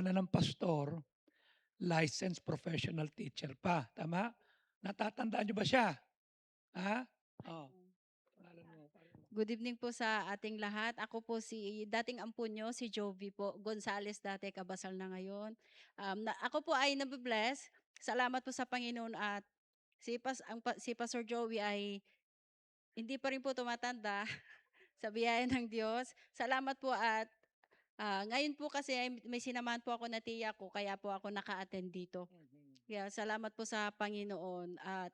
na ng pastor, licensed professional teacher pa, tama? Natatandaan niyo ba siya? Ha? Oh, pangalan mo, pangalan mo. Good evening po sa ating lahat. Ako po si dating ampun niyo, si Jovi po Gonzales, dati kabasal na ngayon. Ako po ay nabe-bless. Salamat po sa Panginoon at si Pastor Joey ay hindi pa rin po tumatanda sa biyaya ng Diyos. Salamat po at ngayon po kasi ay may sinamahan po ako na tiya ko kaya po ako naka-attend dito. Mhm. Kaya salamat po sa Panginoon at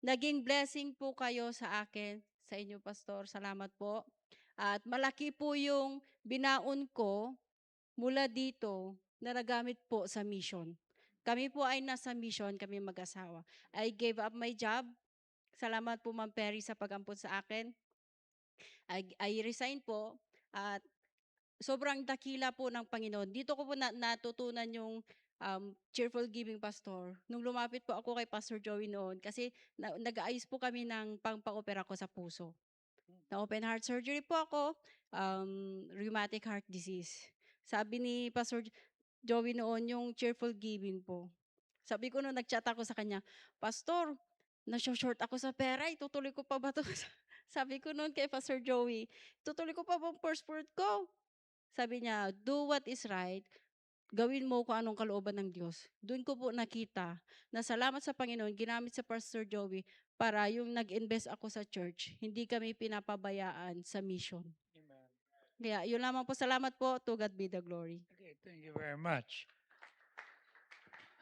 naging blessing po kayo sa akin, sa inyo pastor. Salamat po. At malaki po yung binaon ko mula dito na nagamit po sa mission. Kami po ay nasa mission, kami mag-asawa. I gave up my job. Salamat po Ma'am Perry sa pag-ampon sa akin. I resign po at sobrang dakila po ng Panginoon. Dito ko po natutunan yung cheerful giving pastor. Nung lumapit po ako kay Pastor Joey noon, kasi nag-aayos po kami ng pang-opera ko sa puso. Na open heart surgery po ako, rheumatic heart disease. Sabi ni Pastor Joey noon, yung cheerful giving po. Sabi ko noon, nag-chat ako sa kanya, Pastor, short ako sa pera, itutuloy ko pa ba to? Sabi ko noon kay Pastor Joey, tutuloy ko pa ba ang first fruit ko? Sabi niya, do what is right, gawin mo kung anong kalooban ng Diyos. Doon ko po nakita na salamat sa Panginoon, ginamit sa Pastor Joey para yung nag-invest ako sa church, hindi kami pinapabayaan sa mission. Amen. Kaya yun lamang po, salamat po, to God be the glory. Okay, thank you very much.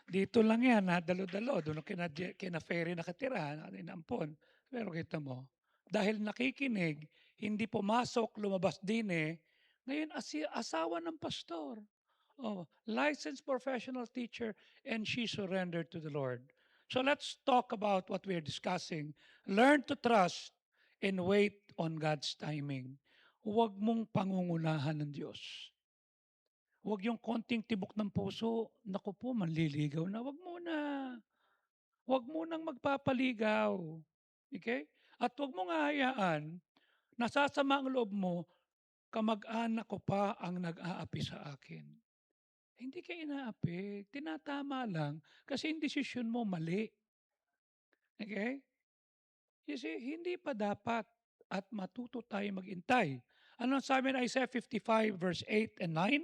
Dito lang yan, ha, dalo-dalo. Doon kina Ferry nakatira, inampon. Pero kita mo, dahil nakikinig, hindi pumasok, lumabas din eh. Ngayon, asawa ng pastor. Oh, licensed professional teacher, and she surrendered to the Lord. So let's talk about what we're discussing. Learn to trust and wait on God's timing. Huwag mong pangungunahan ng Diyos. Huwag yung konting tibok ng puso, naku po, manliligaw na. Huwag muna. Huwag munang magpapaligaw. Okay? At huwag mong hahayaan, nasasama ang loob mo, kamag-anak ko pa ang nag-aapi sa akin. Hindi ka inaapi, tinatama lang kasi yung desisyon mo mali. Okay? You see, hindi pa dapat at matuto tayo maghintay. Ano ang sabi ng Isaiah 55 verse 8 and 9?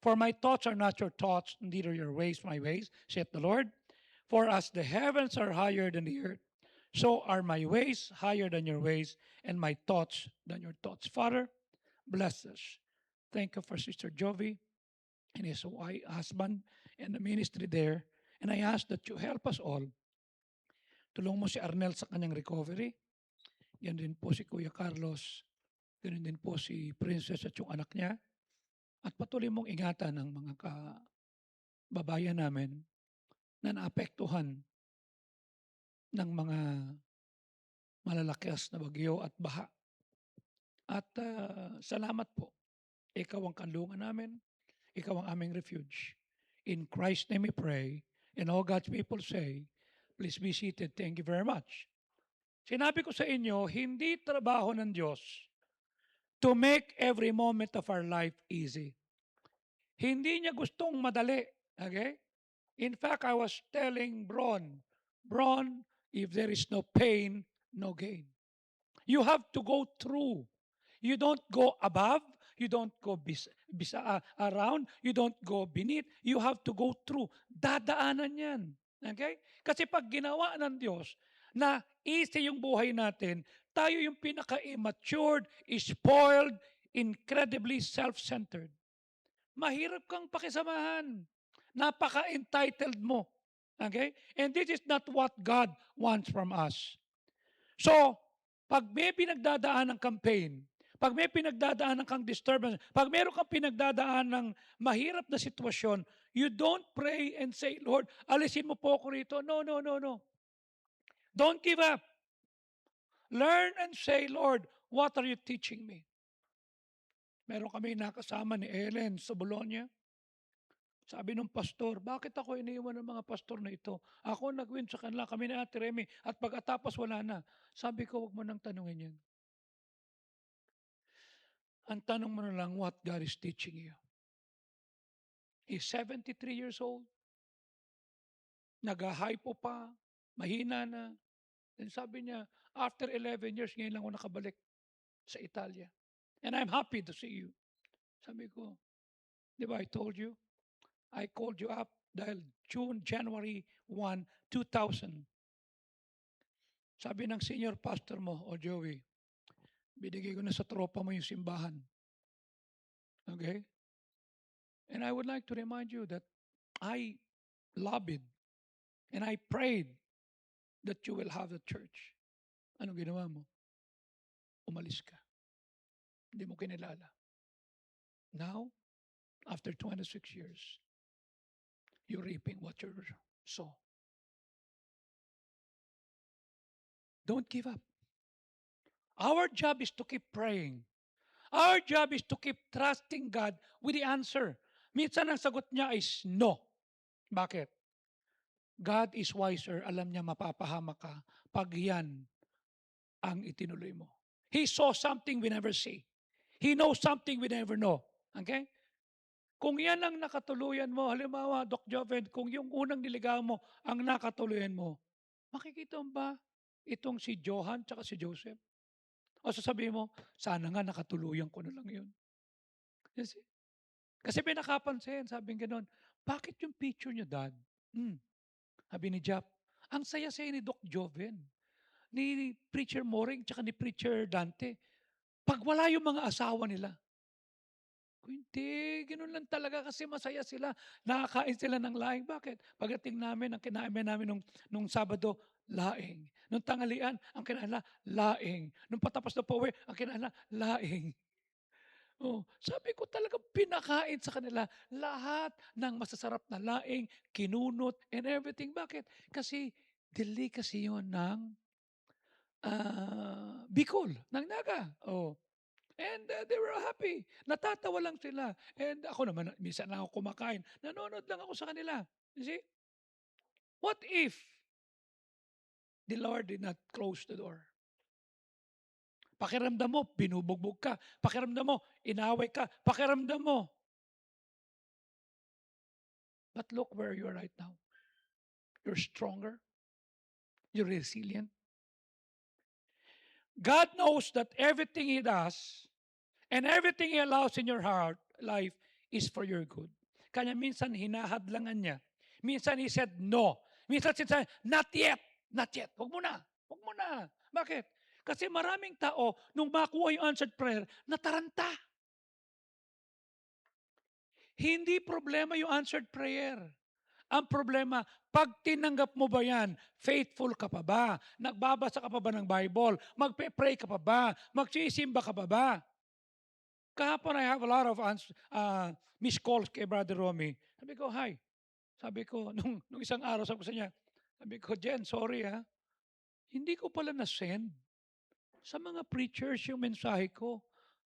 For my thoughts are not your thoughts, neither your ways my ways, saith the Lord. For as the heavens are higher than the earth, so are my ways higher than your ways, and my thoughts than your thoughts. Father, bless us. Thank you for Sister Jovi and his husband and the ministry there. And I ask that you help us all. Tulong mo si Arnel sa kanyang recovery. Yan din po si Kuya Carlos. Ganun din po si Princess at yung anak niya. At patuloy mong ingatan ang mga kababayan namin na naapektuhan ng mga malalakas na bagyo at baha. At salamat po. Ikaw ang kanlungan namin. Ikaw ang aming refuge. In Christ's name we pray. And all God's people say, please be seated. Thank you very much. Sinabi ko sa inyo, hindi trabaho ng Diyos to make every moment of our life easy. Hindi niya gustong madali. Okay? In fact, I was telling Bron, if there is no pain, no gain. You have to go through. You don't go above. You don't go around. You don't go beneath. You have to go through. Dadaanan yan. Okay? Kasi pag ginawa ng Diyos na easy yung buhay natin, tayo yung pinaka-immatured, spoiled, incredibly self-centered. Mahirap kang pakisamahan. Napaka-entitled mo. Okay? And this is not what God wants from us. So, pag may pinagdadaan ng campaign, pag may pinagdadaan ng kang disturbance, pag meron kang pinagdadaan ng mahirap na sitwasyon, you don't pray and say, Lord, alisin mo po ako rito. No, no, no, no. Don't give up. Learn and say, Lord, what are you teaching me? Meron kami nakasama ni Ellen sa Bologna. Sabi ng pastor, bakit ako iniwan ng mga pastor na ito? Ako nag-win sa kanila, kami ni Ate Remy, at pagkatapos wala na. Sabi ko, wag mo nang tanungin yan. Ang tanong mo na lang, what God is teaching you. He's 73 years old. Nag-ha-hypo pa, mahina na. Then sabi niya, after 11 years, ngayon lang ako nakabalik sa Italia. And I'm happy to see you. Sabi ko, di ba I told you? I called you up dahil January 1, 2000. Sabi ng senior pastor mo, o Joey, binigay ko na sa tropa mo yung simbahan. Okay? And I would like to remind you that I lobbied and I prayed that you will have the church. Anong ginawa mo? Umalis ka. Hindi mo kinilala. Now, after 26 years, you're reaping what you sow. Don't give up. Our job is to keep praying. Our job is to keep trusting God with the answer. Minsan ang sagot niya is no. Bakit? God is wiser. Alam niya mapapahama ka pag yan ang itinuloy mo. He saw something we never see. He knows something we never know. Okay? Kung yan ang nakatuluyan mo, halimbawa, Doc Joven, kung yung unang niligawan mo ang nakatuluyan mo, makikita mo ba itong si Johan tsaka si Joseph? O sasabihin mo, sana nga nakatuluyan ko na lang yun. Kasi may nakapansin, sabi gano'n, bakit yung picture niyo, Dad? Sabi ni Jap, ang saya-saya ni Doc Joven, ni Preacher Moring, tsaka ni Preacher Dante. Pag wala yung mga asawa nila, hindi, gano'n lang talaga kasi masaya sila. Nakakain sila ng laing. Bakit? Pagdating namin, ang kinain namin nung Sabado, laing. Nung tanghalian, ang kinain laing. Nung patapos na pauwi, ang kinain laing. Oh, sabi ko talagang pinakain sa kanila lahat ng masasarap na laing, kinunot, and everything. Bakit? Kasi delicacy yun ng Bicol, ng Naga. Oh. And they were happy. Natatawa lang sila. And ako naman, minsan lang ako kumakain. Nanonood lang ako sa kanila. You see? What if the Lord did not close the door? Pakiramdam mo, binubugbog ka. Pakiramdam mo, inaway ka. Pakiramdam mo. But look where you are right now. You're stronger. You're resilient. God knows that everything He does and everything He allows in your heart, life, is for your good. Kanya minsan hinahadlangan niya. Minsan He said no. Minsan sinasabi, not yet, not yet. Huwag mo na, huwag mo na. Bakit? Kasi maraming tao, nung makuha yung answered prayer, nataranta. Hindi problema yung answered prayer. Ang problema, pag tinanggap mo ba yan, faithful ka pa ba? Nagbabasa ka pa ba ng Bible? Magpe-pray ka pa ba? Magsisimba ka pa ba? Kahapon I have a lot of missed calls kay Brother Romy. Sabi ko, hi. Sabi ko, nung isang araw, sabi ko sa niya, sabi ko, Jen, sorry hindi ko pala na-send sa mga preachers yung mensahe ko.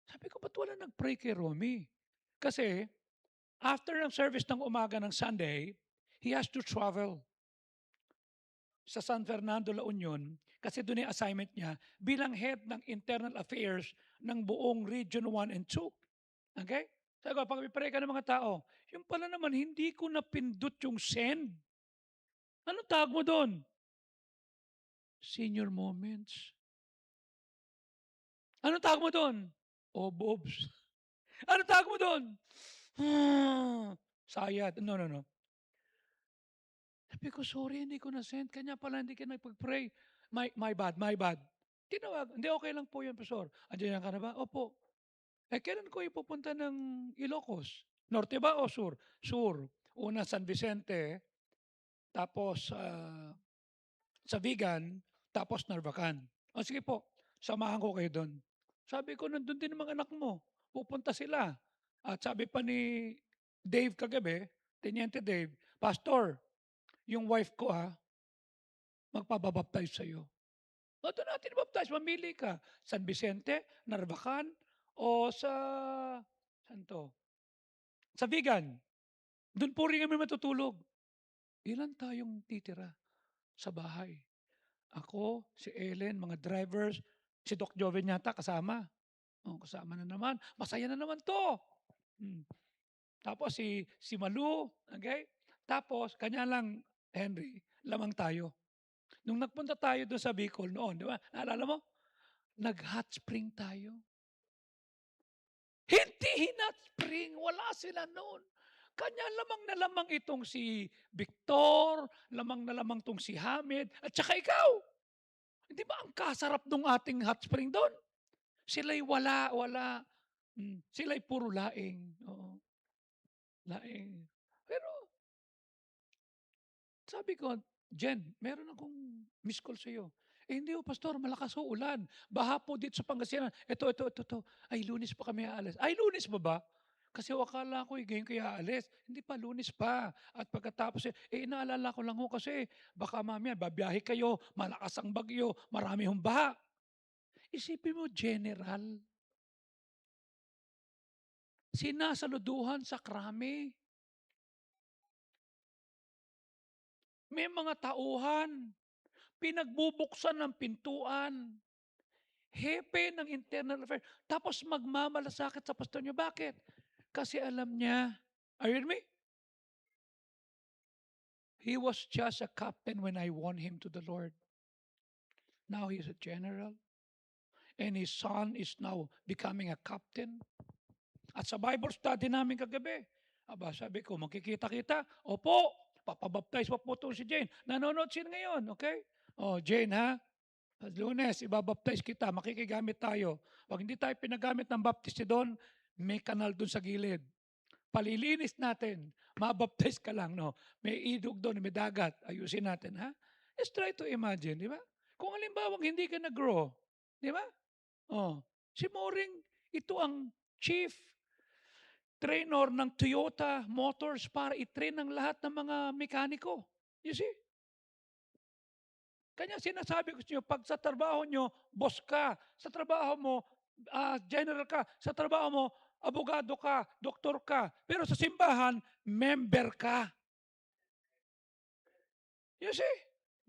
Sabi ko, ba't wala nag-pray kay Romy? Kasi, after ng service ng umaga ng Sunday, he has to travel sa San Fernando, La Union, kasi doon yung assignment niya bilang head ng internal affairs ng buong Region 1 and 2. Okay? Sabi ko, pag pray ka ng mga tao, yung pala naman, hindi ko napindot yung send. Anong tawag mo doon? Senior moments. Anong tawag mo doon? Oh, Bobs. Anong tawag mo doon? Sayad. No, no, no. Sabi ko, sorry, hindi ko na-send. Kanya pala hindi ka nagpag-pray. My bad, my bad. Tinawag. Hindi, okay lang po yun, Pastor. Andiyan ka na ba? Opo. Kailan ko ipupunta ng Ilocos? Norte ba o sur? Sur. Una San Vicente, tapos sa Vigan, tapos Narvacan. O sige po, samahan ko kayo doon. Sabi ko, nandun din ang mga anak mo. Pupunta sila. At sabi pa ni Dave kagabi, Teniente Dave, Pastor, yung wife ko magpababaptize sa'yo. O doon natin baptize, mamili ka. San Vicente, Narvacan, o saan to? Sa Vigan. Doon po rin kami matutulog. Ilan tayong titira sa bahay? Ako, si Ellen, mga drivers, si Doc Joven yata kasama. Oh, kasama na naman. Masaya na naman to. Hmm. Tapos si Malu, okey? Tapos kanya lang, Henry, lamang tayo. Nung nagpunta tayo dun sa Bicol noon, 'di ba, naalala mo? Nag-hot spring tayo. Hindi hot spring, wala sila noon. Kanya lamang na lamang itong si Victor, lamang na lamang 'tong si Hamid, at saka ikaw. Hindi ba ang kasarap nung ating hot spring dun? Sila'y wala. Sila'y puro laing, oo, laing. Pero sabi ko, "Jen, meron akong miss call sa'yo." "Eh, hindi ho pastor, malakas ho ulan. Baha po dito sa Pangasinan." "Ito. Ay, Lunes pa kami aalis." "Ay, Lunes pa ba? Kasi ho akala ko, ngayon kayo aalis." "Hindi pa, Lunes pa. At pagkatapos, inaalala ko lang ho kasi baka mamaya babiyahe kayo, malakas ang bagyo, marami hong baha." Isipin mo, general, sinasaluduhan sa krami. May mga tauhan, pinagbubuksan ng pintuan. Hepe ng internal affairs, tapos magmamalasakit sa pastor niyo. Bakit? Kasi alam niya, are you with me? He was just a captain when I won him to the Lord. Now he's a general, and his son is now becoming a captain. At sa Bible study namin kagabi, sabi ko, magkikita-kita? Opo, papabaptize pa po si Jane. Nanonood siya ngayon, okay? Oh, Jane ha, sa Lunes, ibabaptize kita, makikigamit tayo. Pag hindi tayo pinagamit ng baptist doon, may kanal doon sa gilid. Palilinis natin, mabaptize ka lang, no? May idog doon, may dagat, ayusin natin, ha? Just try to imagine, di ba? Kung halimbawa hindi ka nag-grow, di ba? Oh, si Moring, ito ang chief trainer ng Toyota Motors para i-train ang lahat ng mga mekaniko. You see? Kanya sinasabi ko sa inyo, 'pag sa trabaho niyo, boss ka, sa trabaho mo, general ka, sa trabaho mo, abogado ka, doktor ka, pero sa simbahan, member ka. You see?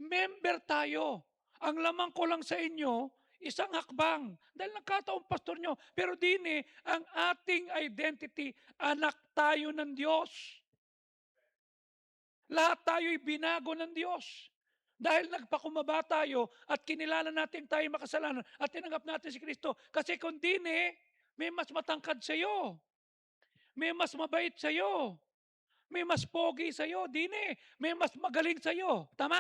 Member tayo. Ang lamang ko lang sa inyo, isang hakbang. Dahil nagkataon pastor nyo, pero dini, ang ating identity, anak tayo ng Diyos. Lahat tayo'y binago ng Diyos. Dahil nagpakumbaba tayo at kinilala natin tayo makasalanan at tinanggap natin si Kristo. Kasi kung dini, may mas matangkad sa iyo. May mas mabait sa iyo. May mas pogi sa iyo. Dini, may mas magaling sa iyo. Tama?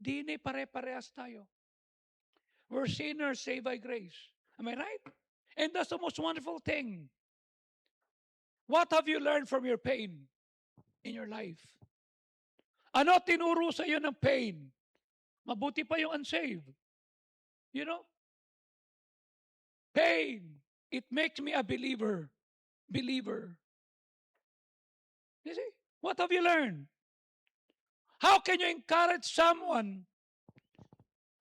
Dini, pare-parehas tayo. We're sinners saved by grace. Am I right? And that's the most wonderful thing. What have you learned from your pain in your life? Ano tinuro sa iyo ng pain? Mabuti pa yung unsaved. You know? Pain. It makes me a believer. Believer. You see? What have you learned? How can you encourage someone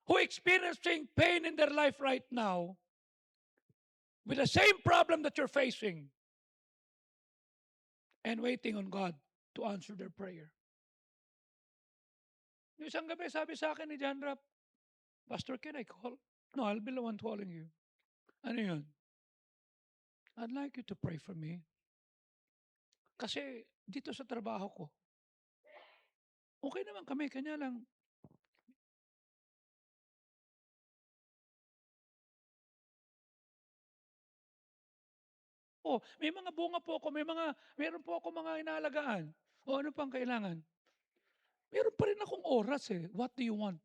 who experiencing pain in their life right now with the same problem that you're facing and waiting on God to answer their prayer? Yung isang gabi, sabi sa akin ni John Rapp, "Pastor, can I call?" "No, I'll be the one calling you." "Ano yun?" "I'd like you to pray for me. Kasi dito sa trabaho ko, okay naman kami, kanya lang, oh, may mga bunga po ako, meron po ako mga inaalagaan. O ano pang kailangan? Meron pa rin akong oras eh. What do you want?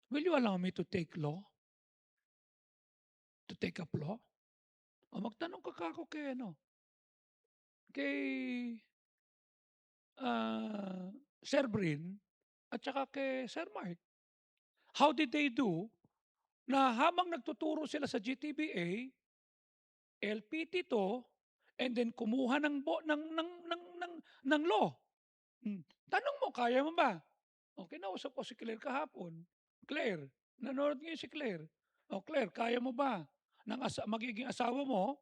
Will you allow me to take law? To take up law?" O magtanong ka kako kay kay Sir Brin at saka kay Sir Mark. How did they do na habang nagtuturo sila sa GTBA, LPT 'to, and then kumuha ng ng law. Tanong mo, kaya mo ba? O kinausap ko si Claire kahapon. "Claire," nanonood ngayon si Claire. "O Claire, kaya mo ba ng magiging asawa mo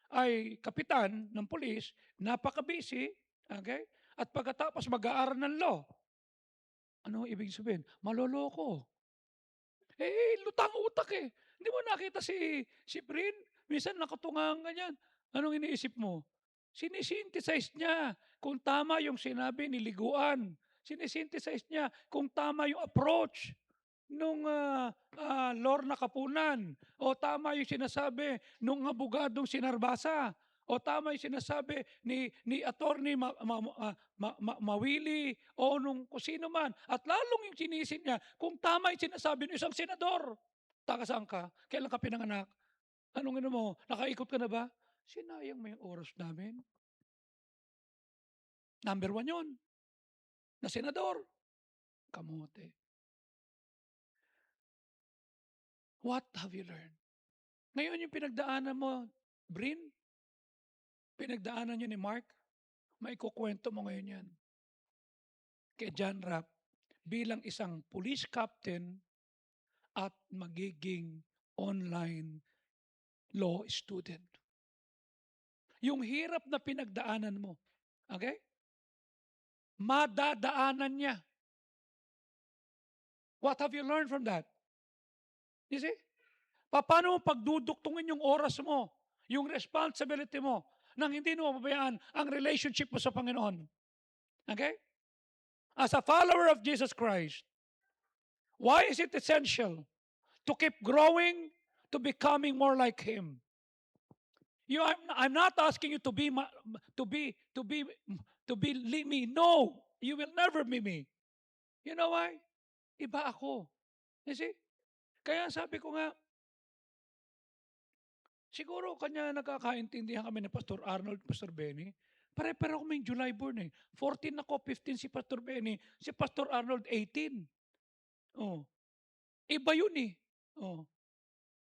ay kapitan ng pulis, napaka-busy, okay? At pagkatapos mag-aaral ng law." Ano ibig sabihin? Maloloko. Lutang utak eh. Hindi mo nakita si Brin? Minsan nakatunga ganyan. Anong iniisip mo? Sini-synthesize niya kung tama yung sinabi ni liguan. Sini-synthesize niya kung tama yung approach nung, Lorna Kapunan, o tama yung sinasabi nung abogadong si Narbasa, o tama yung sinasabi ni Attorney Mawili, o nung kung sino man, at lalong yung sinisid niya kung tama yung sinasabi ng isang senador. Taga saan ka? Kailan ka pinanganak? Anong ano mo, nakaikot ka na ba? Sinayang mo yung oras namin. Number 1 yun, na senador. Kamote. What have you learned? Ngayon yung pinagdaanan mo, Brin, pinagdaanan niyo ni Mark, maikukuwento mo ngayon yan kay John Rapp bilang isang police captain at magiging online law student. Yung hirap na pinagdaanan mo, okay? Madadaanan niya. What have you learned from that? You see? Paano mo pagduduktungin yung oras mo, yung responsibility mo, nang hindi mo mapabayaan ang relationship mo sa Panginoon? Okay? As a follower of Jesus Christ, why is it essential to keep growing, to becoming more like Him? I'm not asking you to be me. No, you will never be me. You know why? Iba ako. You see? Kaya sabi ko nga, siguro kanya nagkakaintindihan kami ni Pastor Arnold, Pastor Benny. Pare-pareho kami July born eh. 14 ako, 15 si Pastor Benny, si Pastor Arnold 18. Oh. Iba yun eh. Oh.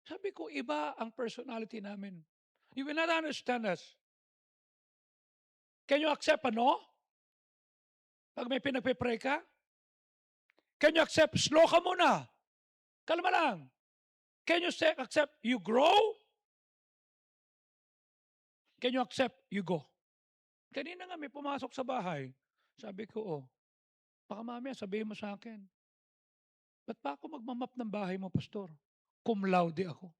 Sabi ko, iba ang personality namin. You will not understand us. Can you accept ano? Pag may pinagpe-pray ka? Can you accept slow ka muna? Kalma lang. Can you accept you grow? Can you accept you go? Kanina nga may pumasok sa bahay. Sabi ko, oh, baka mamaya sabihin mo sa akin, ba't pa ako magmamap ng bahay mo, Pastor? Cum laude ako.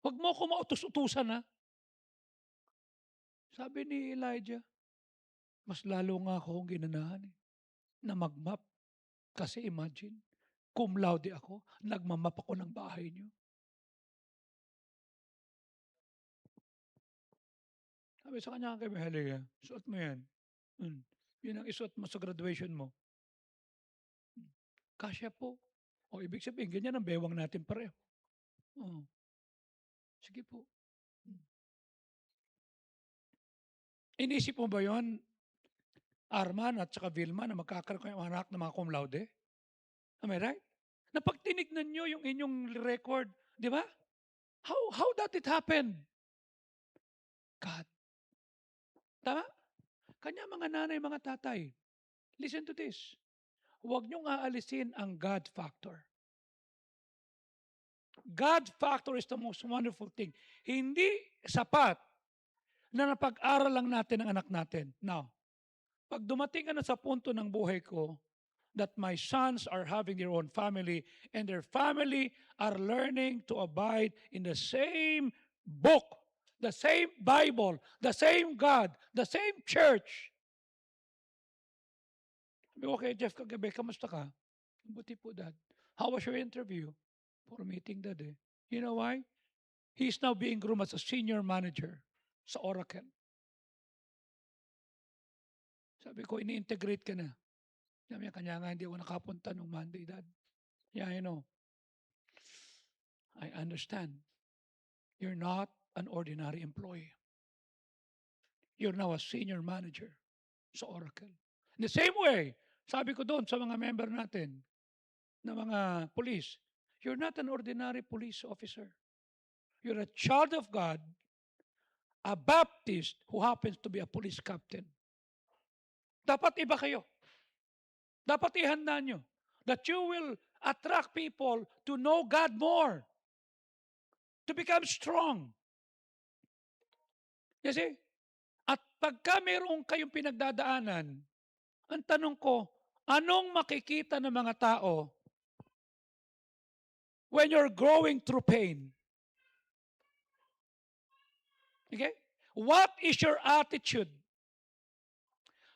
Huwag mo ako mautos-utusan, ha? Sabi ni Elijah, mas lalo nga akong ginanahan na magmap. Kasi imagine, cum laude ako, nagmamap ako ng bahay niyo. Sabi sa kanya kay Mahalia, suot mo yan. Yun ang isuot mo sa graduation mo. Kasya po. O ibig sabihin, ganyan ang bewang natin pareho. Oh. Sige po. Inisip mo ba yon, Arman at saka Vilma, na magkakaroon kayo anak ng mga cum laude? Am I right? Na pag tinignan nyo yung inyong record, di ba? How that it happen? God. Tama? Kanya mga nanay, mga tatay, listen to this. Huwag nyong aalisin ang God factor. God factor is the most wonderful thing. Hindi sapat na napag-aral lang natin ang anak natin. Now, pag dumating ka na sa punto ng buhay ko that my sons are having their own family and their family are learning to abide in the same book, the same Bible, the same God, the same church. Okay, Jeff, kagabi, kamusta ka? Buti po, Dad. How was your interview? For meeting, Dad eh. You know why? He's now being groomed as a senior manager sa Oracle. Sabi ko, ini-integrate ka na. Sabi niya, kanya nga hindi ako nakapunta nung Monday, Dad. Yeah, I know. I understand. You're not an ordinary employee. You're now a senior manager sa Oracle. In the same way, sabi ko doon sa mga member natin, na mga police, you're not an ordinary police officer. You're a child of God, a Baptist who happens to be a police captain. Dapat iba kayo. Dapat ihanda nyo that you will attract people to know God more, to become strong. You see? At pagka mayroon kayong pinagdadaanan, ang tanong ko, anong makikita ng mga tao when you're going through pain? Okay? What is your attitude?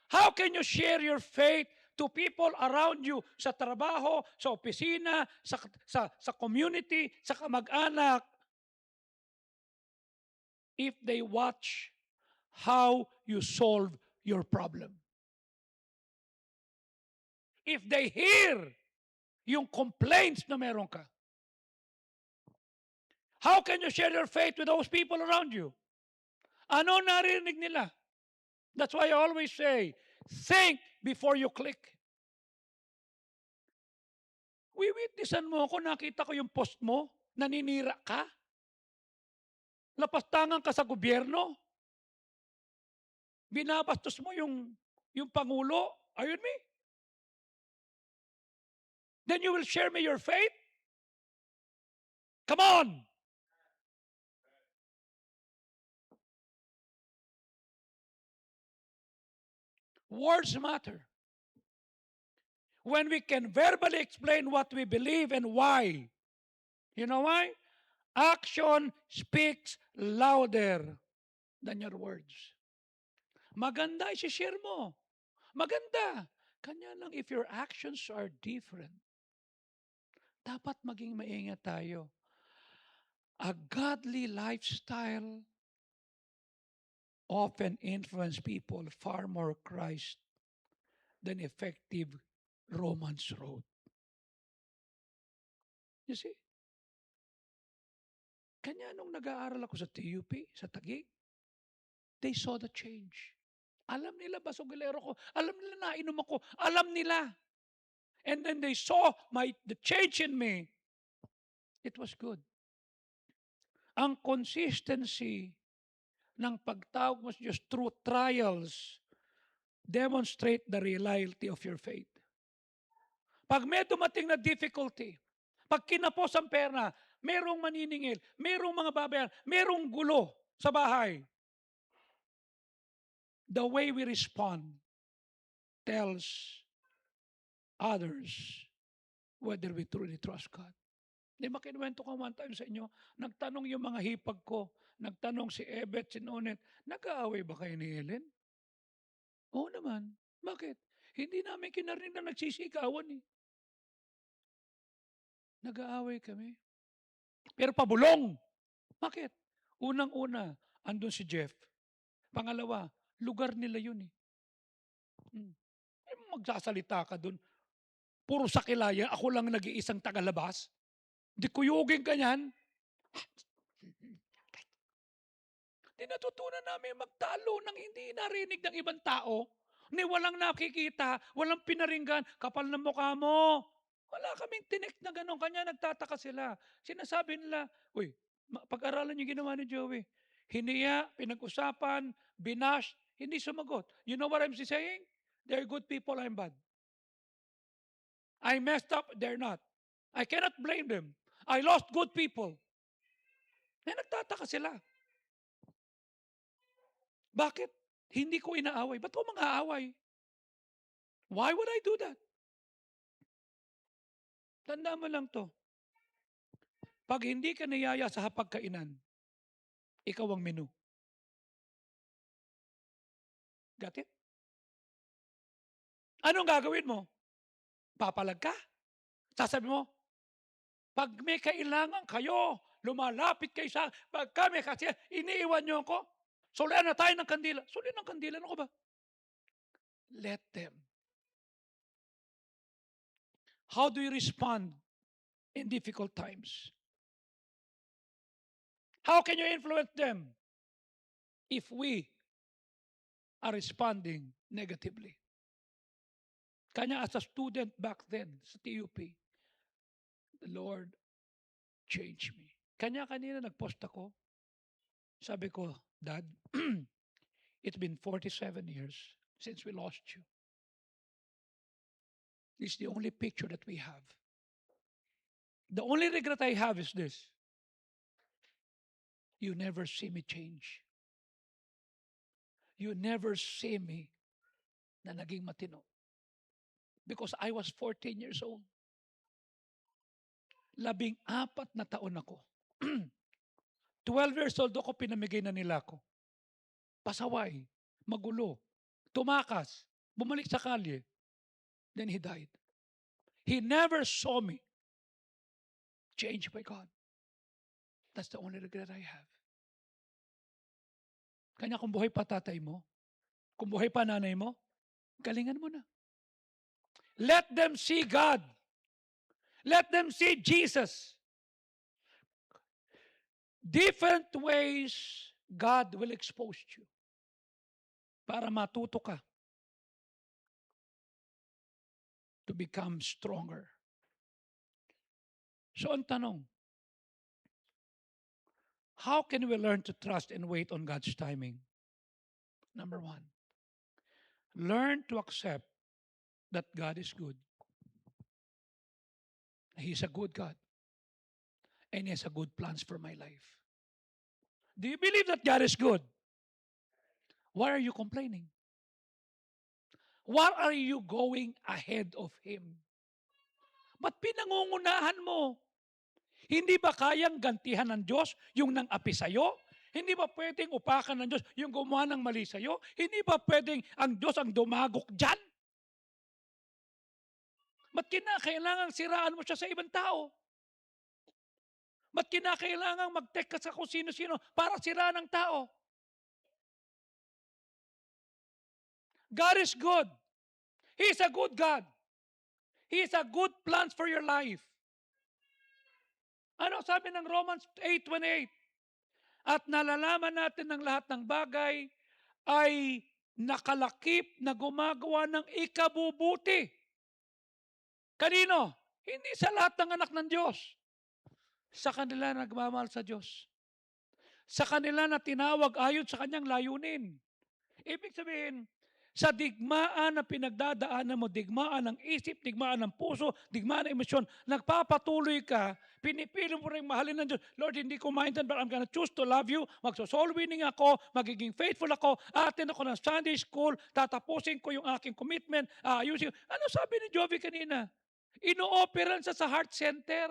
How can you share your faith to people around you sa trabaho, sa opisina, sa community, sa kamag-anak if they watch how you solve your problem? If they hear yung complaints na meron ka, how can you share your faith with those people around you? Ano narinig nila? That's why I always say, think before you click. Wiwitnessan mo ako, nakita ko yung post mo, naninira ka, lapastangan ka sa gobyerno, binabastos mo yung Pangulo. Are you with me? Then you will share me your faith? Come on! Words matter. When we can verbally explain what we believe and why. You know why? Action speaks louder than your words. Maganda, isi-share mo. Maganda. Kanya lang, if your actions are different, dapat maging maingat tayo. A godly lifestyle often influence people far more Christ than effective Romans road. You see? Kanya nung nag-aaral ako sa TUP, sa Taguig, they saw the change. Alam nila basugilero ko, alam nila nainom ako, alam nila. And then they saw the change in me. It was good. Ang consistency ng pagtawag mo sa Diyos through trials demonstrate the reality of your faith. Pag may dumating na difficulty, pag kinapos ang pera, merong maniningil, merong mga babayaran, merong gulo sa bahay, the way we respond tells others whether we truly trust God. Di ba kinuwento ko one time sa inyo, nagtanong yung mga hipag ko, nagtanong si Ebet, si Nonet, nag-aaway ba kayo ni Helen? Oo naman. Bakit? Hindi namin kinarinig na nagsisigawan eh. Nag-aaway kami. Pero pabulong. Bakit? Unang-una, andun si Jeff. Pangalawa, lugar nila yun eh. Magsasalita ka dun. Puro sakilaya, ako lang nag-iisang tagalabas. Di kuyugin ka niyan. Di natutunan namin magtalo nang hindi narinig ng ibang tao. Ni walang nakikita, walang pinaringgan, kapal ng mukha mo. Wala kaming tinik na gano'n. Kanya nagtataka sila. Sinasabi nila, uy, pag-aralan yung ginawa ni Joey. Hiniya, pinag-usapan, binash, hindi sumagot. You know what I'm saying? They're good people, I'm bad. I messed up, they're not. I cannot blame them. I lost good people. Nagtataka sila. Bakit? Hindi ko inaaway. Ba't ko mga aaway? Why would I do that? Tandaan mo lang to. Pag hindi ka niyaya sa hapagkainan, ikaw ang menu. Got it? Anong gagawin mo? Papalag ka? Sasabi mo, pag may kailangan kayo, lumalapit kayo sa, pag kami kasi, iniiwan niyo ako, sulian na tayo ng kandila. Sulian ng kandila, ano ka ba? Let them. How do you respond in difficult times? How can you influence them if we are responding negatively? Kanya as a student back then sa TUP, the Lord changed me. Kanya kanina nag-post ako. Sabi ko, Dad, it's been 47 years since we lost you. This is the only picture that we have. The only regret I have is this. You never see me change. You never see me na naging matino. Because I was 14 years old. 14 na taon ako. 12 years old ako, pinamigay na nila ako. Pasaway, magulo, tumakas, bumalik sa kalye. Then he died. He never saw me changed by God. That's the only regret I have. Kanya kung buhay pa tatay mo, kung buhay pa nanay mo, galingan mo na. Let them see God. Let them see Jesus. Different ways God will expose you para matuto ka to become stronger. So ang tanong, how can we learn to trust and wait on God's timing? Number one, learn to accept that God is good. He's a good God. And He has a good plans for my life. Do you believe that God is good? Why are you complaining? Why are you going ahead of Him? Ba't pinangungunahan mo? Hindi ba kayang gantihan ng Diyos yung nang-api sa'yo? Hindi ba pwedeng upakan ng Diyos yung gumawa ng mali sa'yo? Hindi ba pwedeng ang Diyos ang dumagok dyan? Ba't kinakailangang siraan mo siya sa ibang tao? Ba't kinakailangang mag-take ka sa kung sino-sino para siraan ng tao? God is good. He is a good God. He is a good plans for your life. Ano sabi ng Romans 8:28? At nalalaman natin ng lahat ng bagay ay nakalakip na gumagawa ng ikabubuti. Kanino? Hindi sa lahat ng anak ng Diyos. Sa kanila na nagmamahal sa Diyos. Sa kanila na tinawag ayon sa kanyang layunin. Ibig sabihin, sa digmaan na pinagdadaanan mo, digmaan ng isip, digmaan ng puso, digmaan ng emosyon, nagpapatuloy ka, pinipili mo rin mahalin ng Diyos. Lord, hindi ko maintindihan, but I'm gonna choose to love you. Magso-soul winning ako, magiging faithful ako, attend ako ng Sunday school, tatapusin ko yung aking commitment, ayusin. Ano sabi ni Jovi kanina? Ino-operan sa heart center.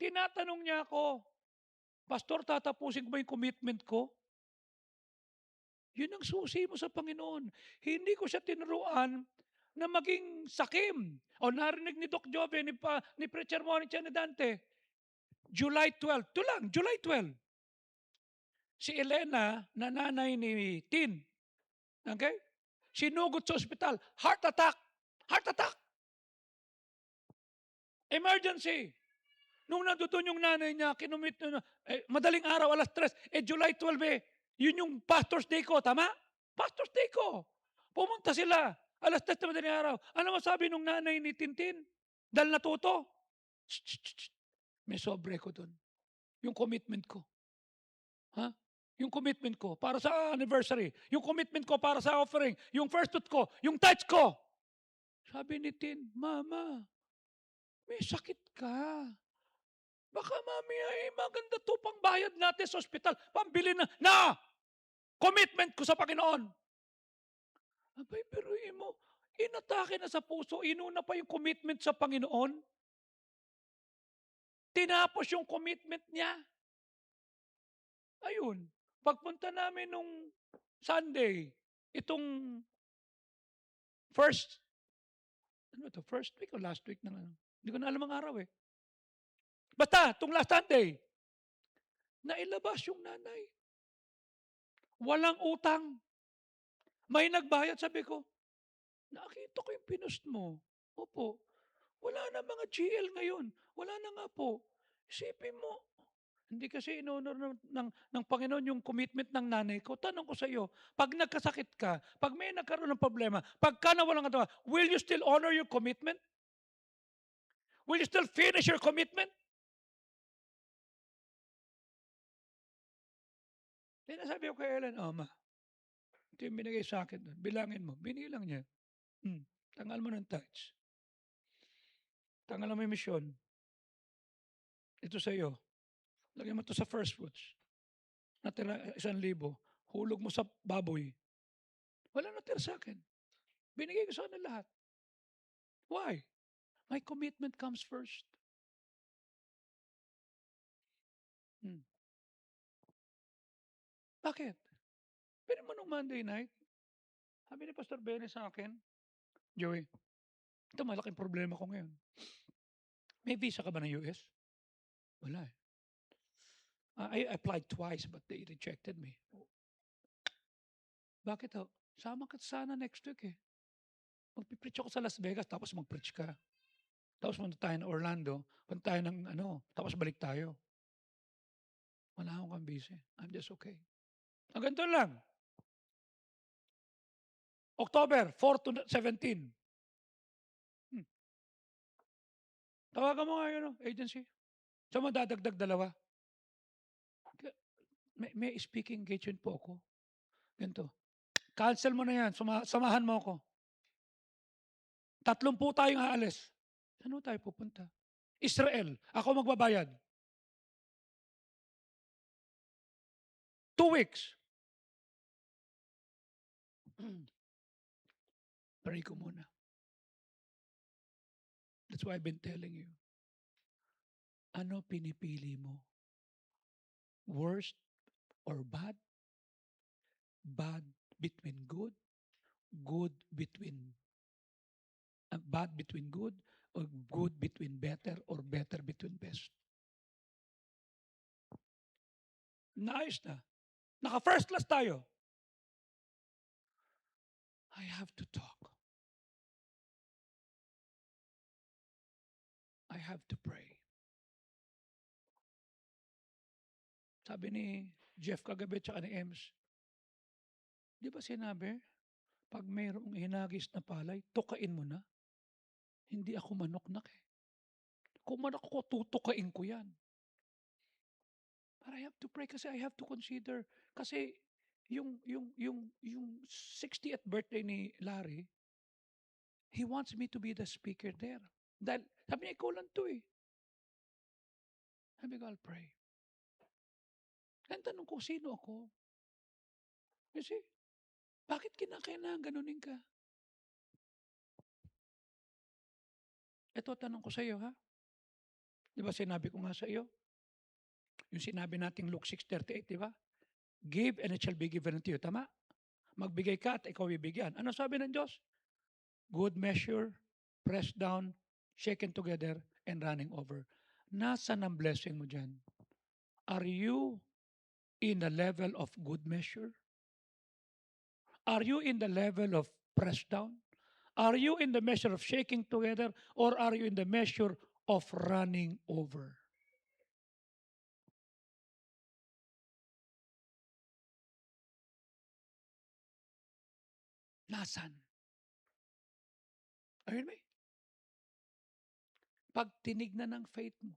Tinatanong niya ako, Pastor, tatapusin ko ba yung commitment ko? Yun ang susi mo sa Panginoon. Hindi ko siya tinuruan na maging sakim. O narinig ni Doc Jove, ni Preacher Monicha ni Dante, July 12. Ito lang, July 12. Si Elena, na nanay ni Tin, okay? Sinugod sa ospital. Heart attack. Heart attack. Emergency. Nung nandoon yung nanay niya, kinumit na, madaling araw, alas 3, July 12 yun yung Pastor's Day ko, tama? Pastor's Day ko. Pumunta sila, alas 3 na madaling araw. Ano masabi nung nanay ni Tintin? Dahil natuto? May sobre ko doon. Yung commitment ko. Ha? Yung commitment ko para sa anniversary. Yung commitment ko para sa offering. Yung first fruit ko. Yung tithes ko. Sabi ni Tin, Mama, may sakit ka. Baka mamaya maganda to pang bayad natin sa ospital. Pambili na commitment ko sa Panginoon. Abay, pero mo, inatake na sa puso, inuna pa yung commitment sa Panginoon. Tinapos yung commitment niya. Ayun, pagpunta namin nung Sunday, itong first week o last week na ano. Hindi ko na alam ang araw eh. Basta, itong last Sunday, nailabas yung nanay. Walang utang. May nagbayad, sabi ko, nakita ko yung pinost mo. Opo, wala na mga GL ngayon. Wala na nga po. Isipin mo, hindi kasi inonor ng Panginoon yung commitment ng nanay ko. Tanong ko sa iyo, pag nagkasakit ka, pag may nagkaroon ng problema, pagka nawalan ka, will you still honor your commitment? Will you still finish your commitment? Sinasabi ko kay Ellen, Ma, ito yung binigay sa akin doon. Bilangin mo. Binilang niya. Tangal mo ng tithes. Tangal mo yung misyon. Ito sa iyo. Lagyan mo ito sa first fruits. Natira 1,000. Hulog mo sa baboy. Wala natira sa akin. Binigay ko sa kanila lahat. Why? My commitment comes first. Bakit? Pwede mo nung Monday night. Sabi ni Pastor Benny sa akin, "Joey, ito malaking problema ko ngayon. May visa ka ba ng US?" "Wala, eh." "I applied twice but they rejected me." "Oh, bakit ho?" "Sama ka sana next week, eh. Magpe-preach ako sa Las Vegas tapos mag-preach ka. Tapos punta tayo ng Orlando, punta tayo ng ano, tapos balik tayo." "Wala akong kambisi. I'm just okay." Ganito lang, October 4 to 17. Hmm, tawagan mo nga yung ano, agency. Saan mo dadagdag 2? May speaking engagement po ako, ganito. Cancel mo na yan, samahan mo ako. 30 tayong aalis. Saan ho tayo pupunta? Israel, ako magbabayad. 2 weeks. Pray ko muna. That's why I've been telling you. Ano pinipili mo? Worst or bad? Bad between good? Good between bad between good? Or good between better? Or better between best? Naayos na. Naka-first class tayo. I have to talk. I have to pray. Sabi ni Jeff kagabi tsaka ni Ems, di ba sinabi, pag mayroong hinagis na palay, tukain mo na. Hindi ako manoknak eh. Kung manok ako, tutukain ko yan. But I have to pray kasi I have to consider. Kasi yung 60th birthday ni Larry, he wants me to be the speaker there. Dahil, sabi niya, ikaw lang to eh. Sabi ko, I'll pray. Ang tanong ko, sino ako? You see, bakit kinakailangan ganunin ka? Ito tanong ko sa iyo, ha? Di ba sinabi ko nga sa iyo? Yung sinabi nating Luke 6:38, di ba? Give and it shall be given unto you. Tama? Magbigay ka at ikaw bibigyan. Ano sabi ng Diyos? Good measure, pressed down, shaken together, and running over. Nasaan ang blessing mo dyan? Are you in the level of good measure? Are you in the level of pressed down? Are you in the measure of shaking together? Or are you in the measure of running over? Nasaan? Ayun ba? Pag tinignan ng faith mo,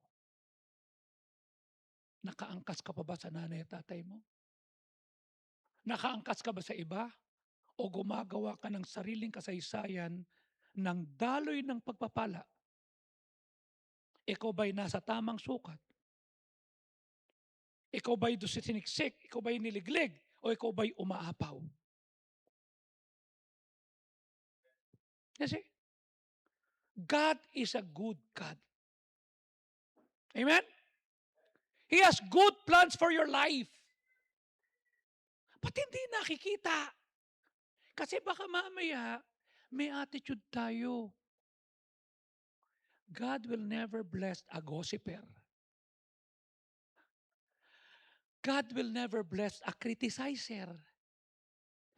nakaangkas ka pa ba sa nanay at tatay mo? Nakaangkas ka ba sa iba? O gumagawa ka ng sariling kasaysayan ng daloy ng pagpapala? Ikaw ba'y nasa tamang sukat? Ikaw ba'y doon siniksik? Ikaw ba'y niliglig? O ikaw ba'y umaapaw? Kasi, God is a good God. Amen? He has good plans for your life. Ba't hindi nakikita? Kasi baka mamaya, may attitude tayo. God will never bless a gossiper. God will never bless a criticizer.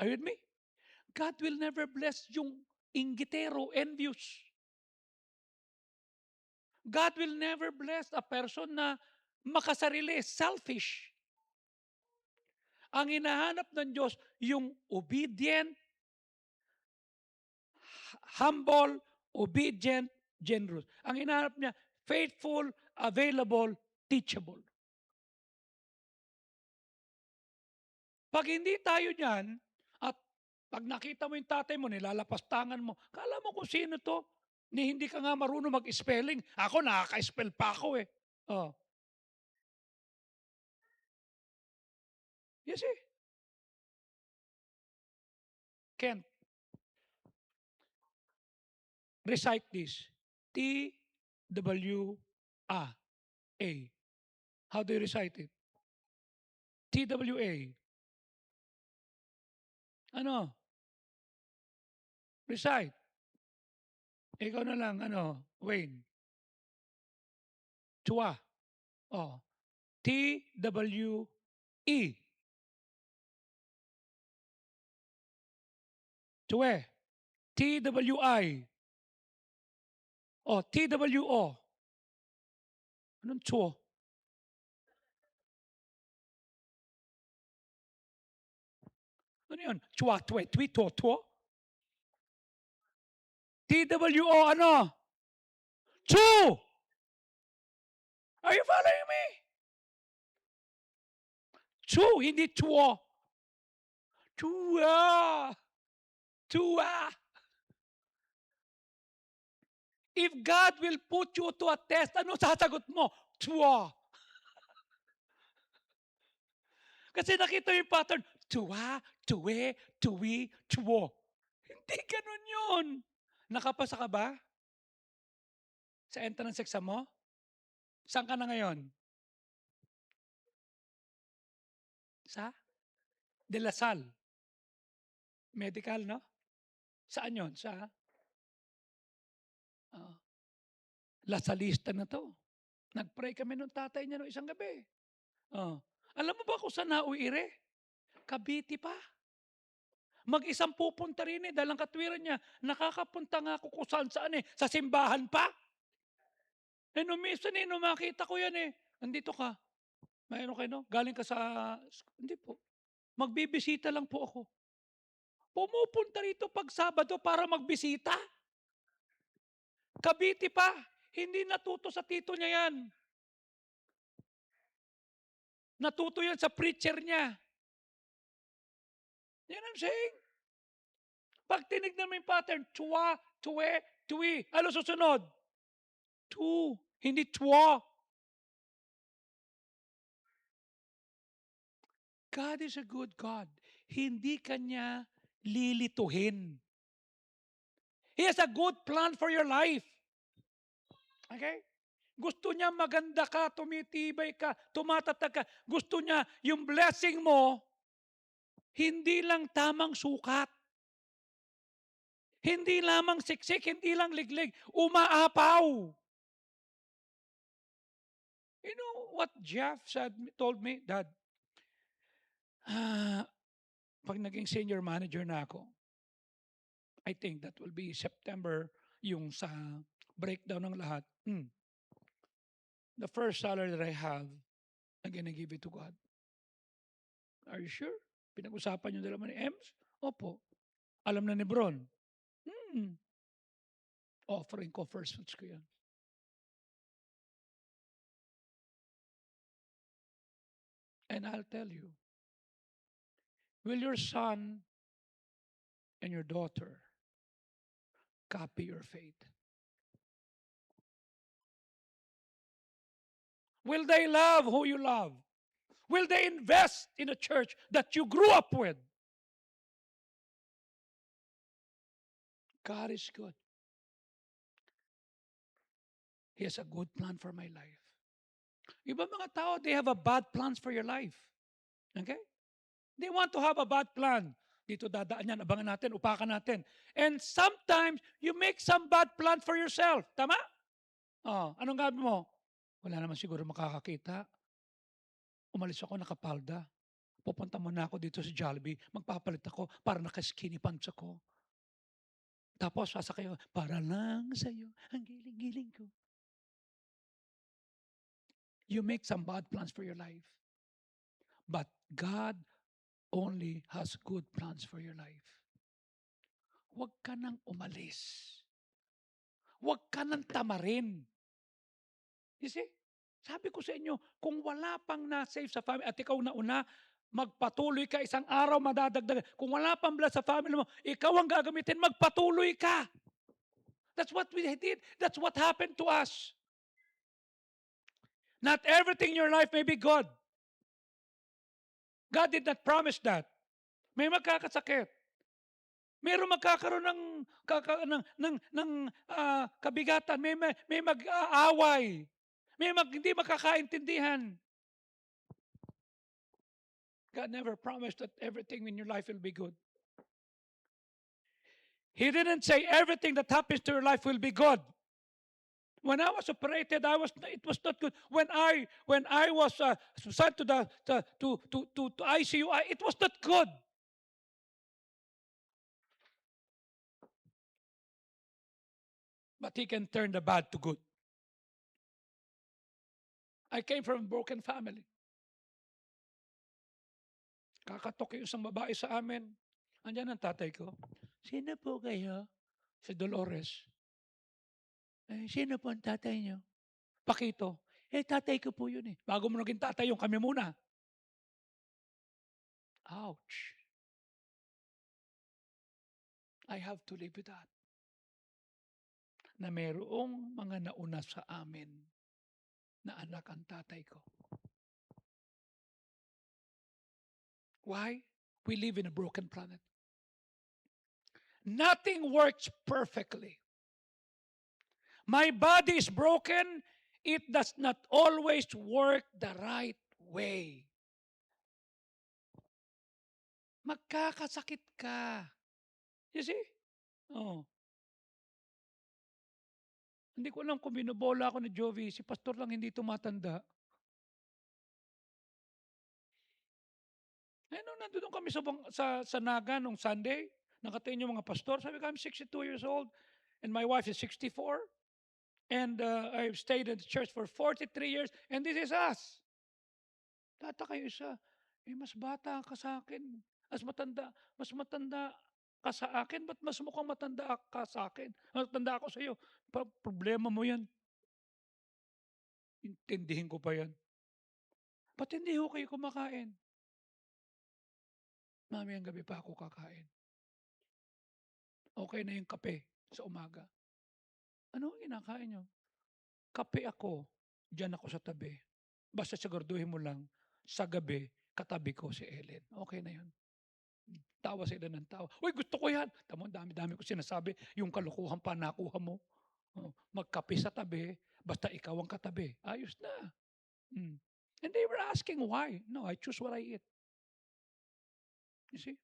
Are you with me? God will never bless yung inggitero, envious. God will never bless a person na makasarili, selfish. Ang hinahanap ng Diyos, yung obedient, humble, obedient, generous. Ang hinahanap niya, faithful, available, teachable. Pag hindi tayo niyan, at pag nakita mo yung tatay mo, nilalapastangan mo, kala mo kung sino to, ni hindi ka nga marunong mag-spelling. Ako, nakaka-spell pa ako eh. Oh. You see? Kent, recite this. T-W-A. How do you recite it? T-W-A. Ano? Recite. Ikaw na lang, Wayne. Chua. Oh. T-W-E. Chue. T-W-I. Oh, T-W-O. Anong chuo? Ano yun? Chua, twe, twi, to, tuo? T-W-O, ano? Chu! Are you following me? Chu, hindi chuo. Chua! Chua! If God will put you to a test, ano sasagot mo? Chua! Kasi nakita yung pattern. Chua, chue, chui, chuo. Hindi ganun yun. Nakapasa ka ba sa entrance exam mo? Saan ka na ngayon? Sa De La Salle. Medical, no? Saan yun? Sa uh, Lasalista na to. Nag-pray kami ng tatay niya no isang gabi. Oh. Alam mo ba kung saan nauire? Cavite pa. Mag-isang pupunta rin dahil ang katwiran niya, nakakapunta nga ako kung saan saan sa simbahan pa. Nung minsan nung makita ko yan andito ka. Mayroon kayo, no? Galing ka sa, hindi po. Magbibisita lang po ako. Pumupunta rito pag Sabado para magbisita. Cavite pa. Hindi natuto sa tito niya yan. Natuto yan sa preacher niya. Yan ang saying. Pag tinignan mo yung pattern, chua, chue, chui. Ano susunod? Tu, hindi chua. God is a good God. Hindi kanya lilituhin. He has a good plan for your life. Okay? Gusto niya maganda ka, tumitibay ka, tumatatag ka. Gusto niya yung blessing mo, hindi lang tamang sukat. Hindi lamang siksik, hindi lang liglig, umaapaw. You know what Jeff told me? Dad, pag naging senior manager na ako, I think that will be September yung sa breakdown ng lahat. The first salary that I have, I'm gonna give it to God. Are you sure? Pinag-usapan yung dalawa ni Ems? Opo. Alam na ni Bron? Offering ko, first fruits ko yan. And I'll tell you, will your son and your daughter copy your faith? Will they love who you love? Will they invest in a church that you grew up with? God is good. He has a good plan for my life. Iba mga tao, they have a bad plans for your life. Okay? They want to have a bad plan. Dito dadaan yan, abangan natin, upakan natin. And sometimes, you make some bad plan for yourself. Tama? Anong gagawin mo? Wala naman siguro makakakita. Umalis ako nakapalda. Pupunta muna ako dito sa Jollibee. Magpapalit ako para naka-skinny pants ako. Tapos sasakay ako, para lang sa'yo, ang giling-giling ko. You make some bad plans for your life. But God only has good plans for your life. Huwag ka nang umalis. Huwag ka nang tamarin. You see? Sabi ko sa inyo, kung wala pang na-save sa family at ikaw na una, magpatuloy ka, isang araw madadagdagan. Kung wala pang blood sa family mo, ikaw ang gagamitin, magpatuloy ka. That's what we did. That's what happened to us. Not everything in your life may be good. God did not promise that. May magkakasakit. Mayroon magkakaroon ng kabigatan. May mag-aaway. May hindi makakaintindihan. God never promised that everything in your life will be good. He didn't say everything that happens to your life will be good. When I was operated, it was not good. When I was sent to to ICU, it was not good. But He can turn the bad to good. I came from a broken family. Kakatok yung isang babae sa amin. Andiyan ang tatay ko. Sino po kayo? Si Dolores. Sino po ang tatay niyo? Pakito. Tatay ko po yun eh. Bago mo naging tatay yung kami muna. Ouch. I have to live with that. Na mayroong mga nauna sa amin na anak ang tatay ko. Why? We live in a broken planet. Nothing works perfectly. My body is broken. It does not always work the right way. Magkakasakit ka. You see? Oh. Hindi ko alam kung binobola ako ni Jovi. Si pastor lang hindi tumatanda. Nung nandun kami sa Naga nung Sunday, nakatingin yung mga pastor. Sabi ko, I'm 62 years old and my wife is 64. And I've stayed in the church for 43 years and this is us. Tata kayo isa. Mas bata ka sa akin. Mas matanda ka sa akin. Ba't mas mukhang matanda ka sa akin? Mas matanda ako sa iyo. Problema mo yan. Intindihin ko pa yan. Ba't hindi ho kayo kumakain? Mamayang gabi pa ako kakain. Okay na yung kape sa umaga. Ano ang kinakain nyo? Kape ako, diyan ako sa tabi. Basta siguraduhin mo lang, sa gabi, katabi ko si Ellen. Okay na yun. Tawa sila ng tawa. Uy, gusto ko yan. Tama, dami-dami ko sinasabi, yung kalukuhan pa nakuha mo. Magkape sa tabi, basta ikaw ang katabi. Ayos na. And they were asking why. No, I choose what I eat. You see?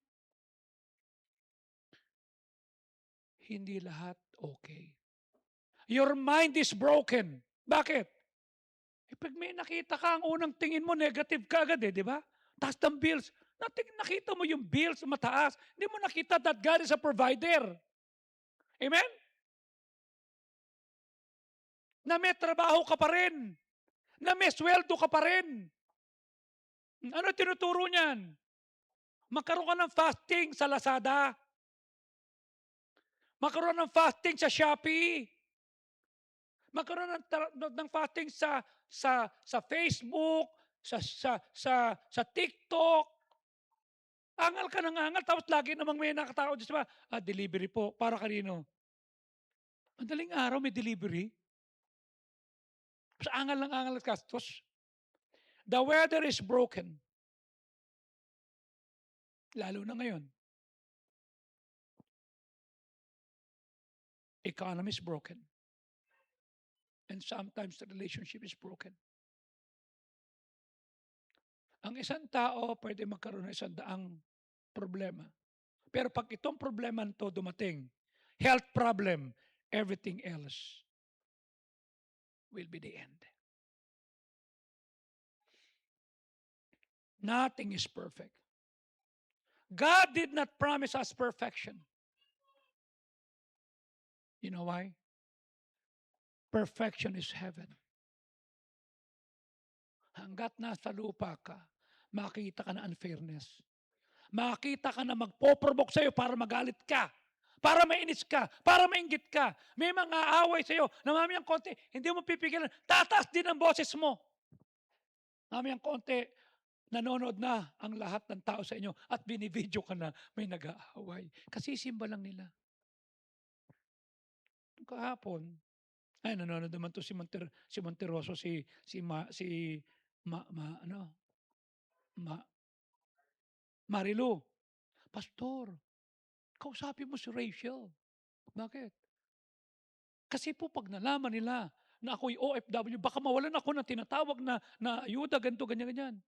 Hindi lahat okay. Your mind is broken. Bakit? Pag may nakita ka, ang unang tingin mo, negative ka agad di ba? Taas ng bills. Nakita mo yung bills mataas. Hindi mo nakita that God is a provider. Amen? Na may trabaho ka pa rin. Na may sweldo ka pa rin. Ano tinuturo niyan? Magkaroon ka ng fasting sa Lazada. Magkaroon ng fasting sa Shopee. Magkaroon ng fasting sa Facebook, sa TikTok. Angal ka ng angal, tapos lagi namang may nakatao dyan ba? Delivery po. Para kanino? Madaling araw may delivery. Sa angal ng angal at gastos. The weather is broken. Lalo na ngayon. Economy is broken. And sometimes the relationship is broken. Ang isang tao pwede magkaroon ng isang daang problema. Pero pag itong problema nito dumating, health problem, everything else will be the end. Nothing is perfect. God did not promise us perfection. You know why? Perfection is heaven. Hanggat nasa lupa ka, makita ka na unfairness. Makita ka na magpoprovoke sa'yo para magalit ka. Para mainis ka. Para mainggit ka. May mga away sa'yo na mamayang konti, hindi mo pipigilan. Tataas din ang boses mo. Mamayang konti, nanonood na ang lahat ng tao sa inyo at binibidyo ka na may nag-aaway. Kasi simba lang nila. Kahapon, nanonood naman to si Monteroso, Marilu. Pastor, kausapin mo si Rachel. Bakit? Kasi po pag nalaman nila na ako'y OFW, baka mawalan ako ng tinatawag na ayuda, ganito, ganyan.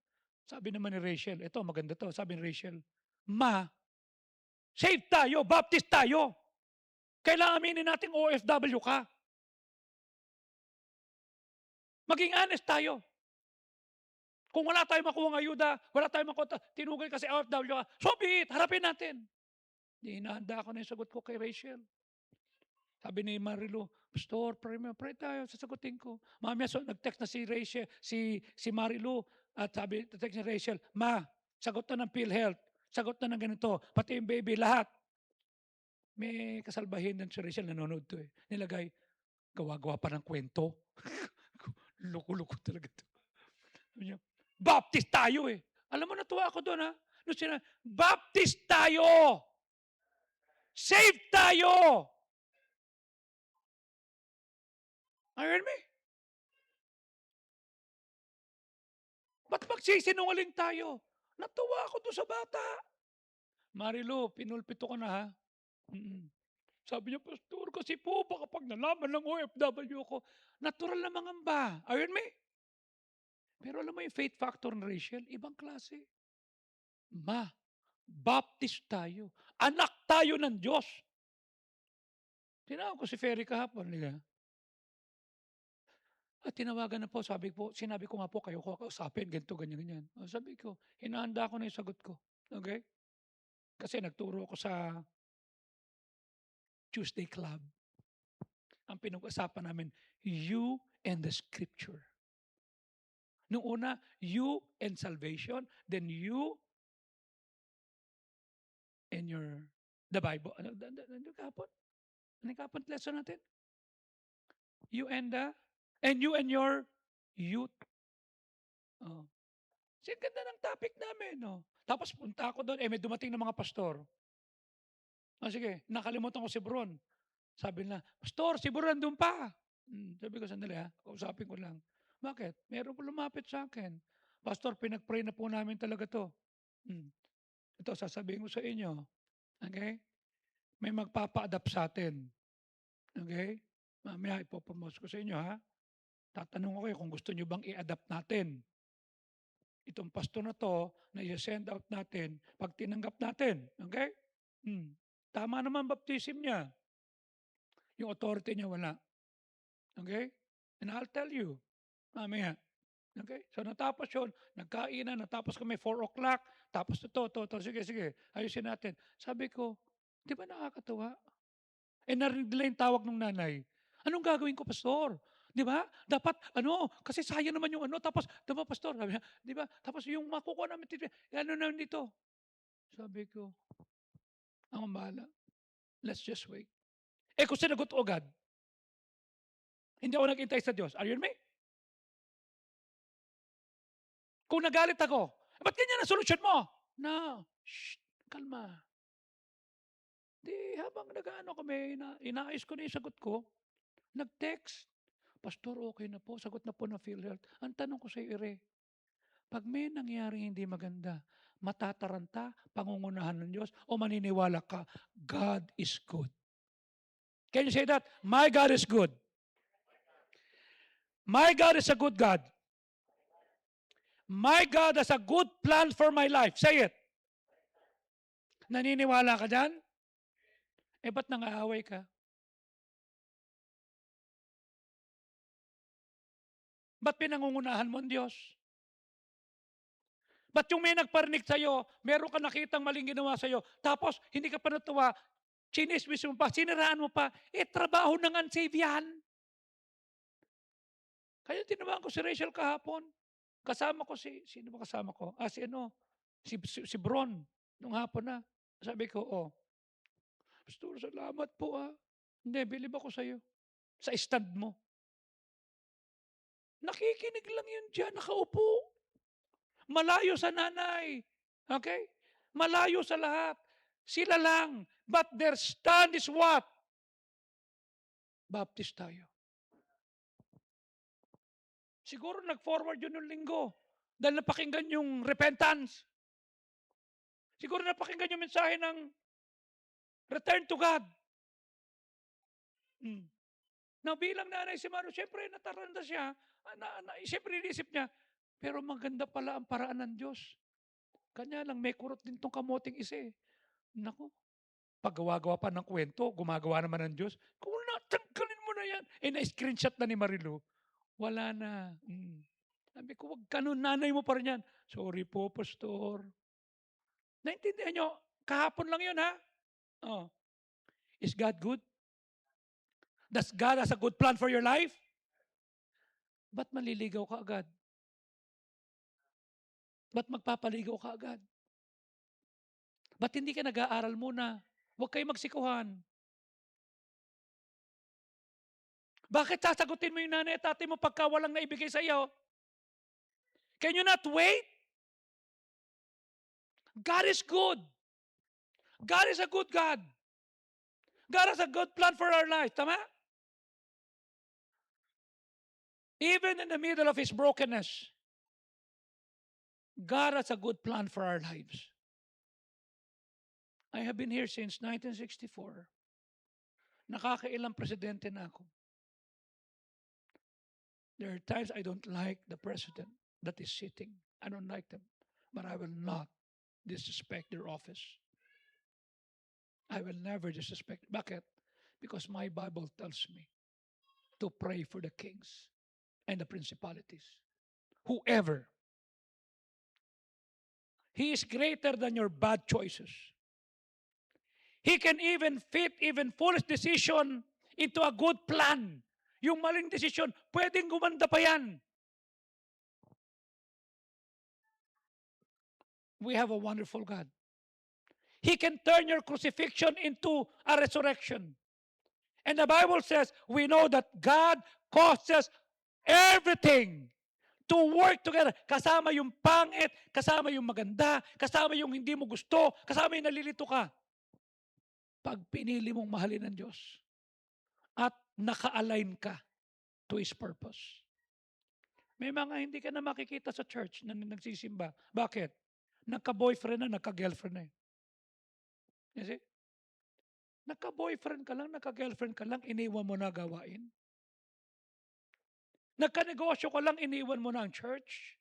Sabi naman ni Rachel, ito maganda to, sabi ni Rachel, Ma, save tayo, baptist tayo. Kailangan aminin nating OFW ka. Maging honest tayo. Kung wala tayong makuhang ayuda, wala tayong makuha, tinugay ka sa OFW ka, so be it, harapin natin. Di hinahanda ko na yung sagot ko kay Rachel. Sabi ni Marilu, "Pastor, pray tayo, sasagutin ko." Mamaya so nag-text na si Rachel, si Marilu, at sabi text ni Rachel, "Ma, sagot na ng PhilHealth, sagot na ng ganito, pati yung baby, lahat." May kasalbahin din si Rachel, nanonood 'to, eh. Nilagay, gawa-gawa pa ng kwento. Loko-loko talaga 'to. Sabi niya, "Baptist tayo, eh." Alam mo natuwa ako do'n, nung Baptist tayo! Saved tayo! Are you with me? Ba't magsisinungaling tayo? Natuwa ako do'n sa bata. Marilu, pinulpito ko na, ha. Mm. Sabi niya, "Pastor, kasi po baka 'pag nalaman ng OFW ko," natural na mangamba. Are you with me? Pero alam mo yung faith factor ni Rachel, ibang klase. Ma, Baptist tayo. Anak tayo ng Diyos. Tinawag ko si Ferry kahapon, halika. Tinawagan na po, sinabi ko nga po kayo ko kausapin, ganito, ganyan, ganyan. Sabi ko, hinahanda ko na yung sagot ko. Okay? Kasi nagturo ako sa Tuesday Club. Ang pinag-usapan namin, you and the Scripture. Nung una, you and salvation, then you and the Bible. Ano kahapon? Ano kahapon lesson natin? You and you and your youth. Oh. Kasi ganda ng topic namin, no? Tapos punta ako doon, may dumating na mga pastor. Sige, nakalimutan ko si Bron. Sabi nila, "Pastor, si Bron nandun pa." Sabi ko, "Sandali, kausapin ko lang." "Bakit?" Meron po lumapit sa akin, "Pastor, pinag-pray na po namin talaga 'to." Hmm, "Ito sasabihin ko sa inyo, okay, may magpapa-adapt sa'tin, okay? Mamaya ipo-promote ko sa inyo, ha. Tatanong ko kayo kung gusto niyo bang i-adapt natin itong pastor na 'to na i-send out natin 'pag tinanggap natin, okay? Tama naman baptism niya, yung authority niya wala, okay? And I'll tell you mamaya, okay? So natapos yun, nagkainan, natapos kami 4:00, tapos ito, sige, sige, ayusin natin. Sabi ko, 'di ba nakakatuwa? Narinig nila yung tawag ng nanay. "Anong gagawin ko, pastor? 'Di ba? Dapat ano, kasi sayang naman yung ano, tapos 'di ba pastor," sabi niya, "'di ba? Tapos yung makukuha namin ano naman dito." Sabi ko, "Ako ang bahala. Let's just wait." Kung sinagot ko agad, hindi ako naghintay sa Diyos. Are you with me? Kung nagalit ako, "Ba't ganyan ang solusyon mo?" "Na, shh, kalma." 'Di habang nag-aano kami, inaayos ko na yung sagot ko, nag-text, "Pastor, okey na po, sagot na po ng PhilHealth. Ang tanong ko sa'yo, 'pag may nangyaring hindi maganda, matataranta, pangungunahan ng Diyos o maniniwala ka, God is good." Can you say that? My God is good. My God is a good God. My God has a good plan for my life. Say it. Naniniwala ka diyan? Ba't nang-aaway ka? Ba't pinangungunahan mo ang Diyos? Ba't yung may nagparinig sa'yo, meron ka nakitang maling ginawa sa'yo, tapos hindi ka pa natuwa, chinismis mo pa, siniraan mo pa, trabaho ng unsaved yan. Kaya tinawagan ko si Rachel kahapon. Kasama ko sino ba kasama ko? Si Bron, nung hapon na. Sabi ko, "Pastor, salamat po, Hindi, bilib ako sa'yo. Sa stand mo." Nakikinig lang yun diyan, nakaupo. Malayo sa nanay. Okay? Malayo sa lahat. Sila lang. But their stand is what? Baptist tayo. Siguro nag-forward yun nung linggo dahil napakinggan yung repentance. Siguro napakinggan yung mensahe ng return to God. Na bilang nanay si Maro, siyempre nataranta siya, siyempre iniisip niya, pero maganda pala ang paraan ng Diyos. Kanya lang may kurot din tong kamoting isa, eh. Naku, Paggawa-gawa pa ng kwento, gumagawa naman ng Diyos. Kung tanggalin mo na yan. Na-screenshot na ni Marilu. Wala na. Sabi ko, wag ka nun, nanay mo pa rin yan. Sorry po, Pastor. Naintindihan nyo? Kahapon lang yun, ha? Oh. Is God good? Does God has a good plan for your life? Ba't maliligaw ka agad? Ba't magpapaligaw ka agad? Ba't hindi ka nag-aaral muna? Huwag kayo magsikuhan. Bakit sasagutin mo yung nanay at tatay mo pagka walang naibigay sa iyo? Can you not wait? God is good. God is a good God. God has a good plan for our life. Tama? Even in the middle of His brokenness, God has a good plan for our lives. I have been here since 1964. Nakakailang presidente na ako. There are times I don't like the president that is sitting. I don't like them. But I will not disrespect their office. I will never disrespect. Bakit? Because my Bible tells me to pray for the kings and the principalities. Whoever. He is greater than your bad choices. He can even fit even foolish decision into a good plan. Yung maling desisyon, pwedeng gumanda pa yan. We have a wonderful God. He can turn your crucifixion into a resurrection. And the Bible says, we know that God causes everything to work together. Kasama yung pangit, kasama yung maganda, kasama yung hindi mo gusto, kasama yung nalilito ka. Pag pinili mong mahalin ng Diyos at naka-align ka to His purpose. May mga hindi ka na makikita sa church na nagsisimba. Bakit? Nagka-boyfriend na, nagka-girlfriend na. You see? Nagka-boyfriend ka lang, nagka-girlfriend ka lang, iniwan mo na gawain. Nagka-negosyo ka lang, iniwan mo na ang church.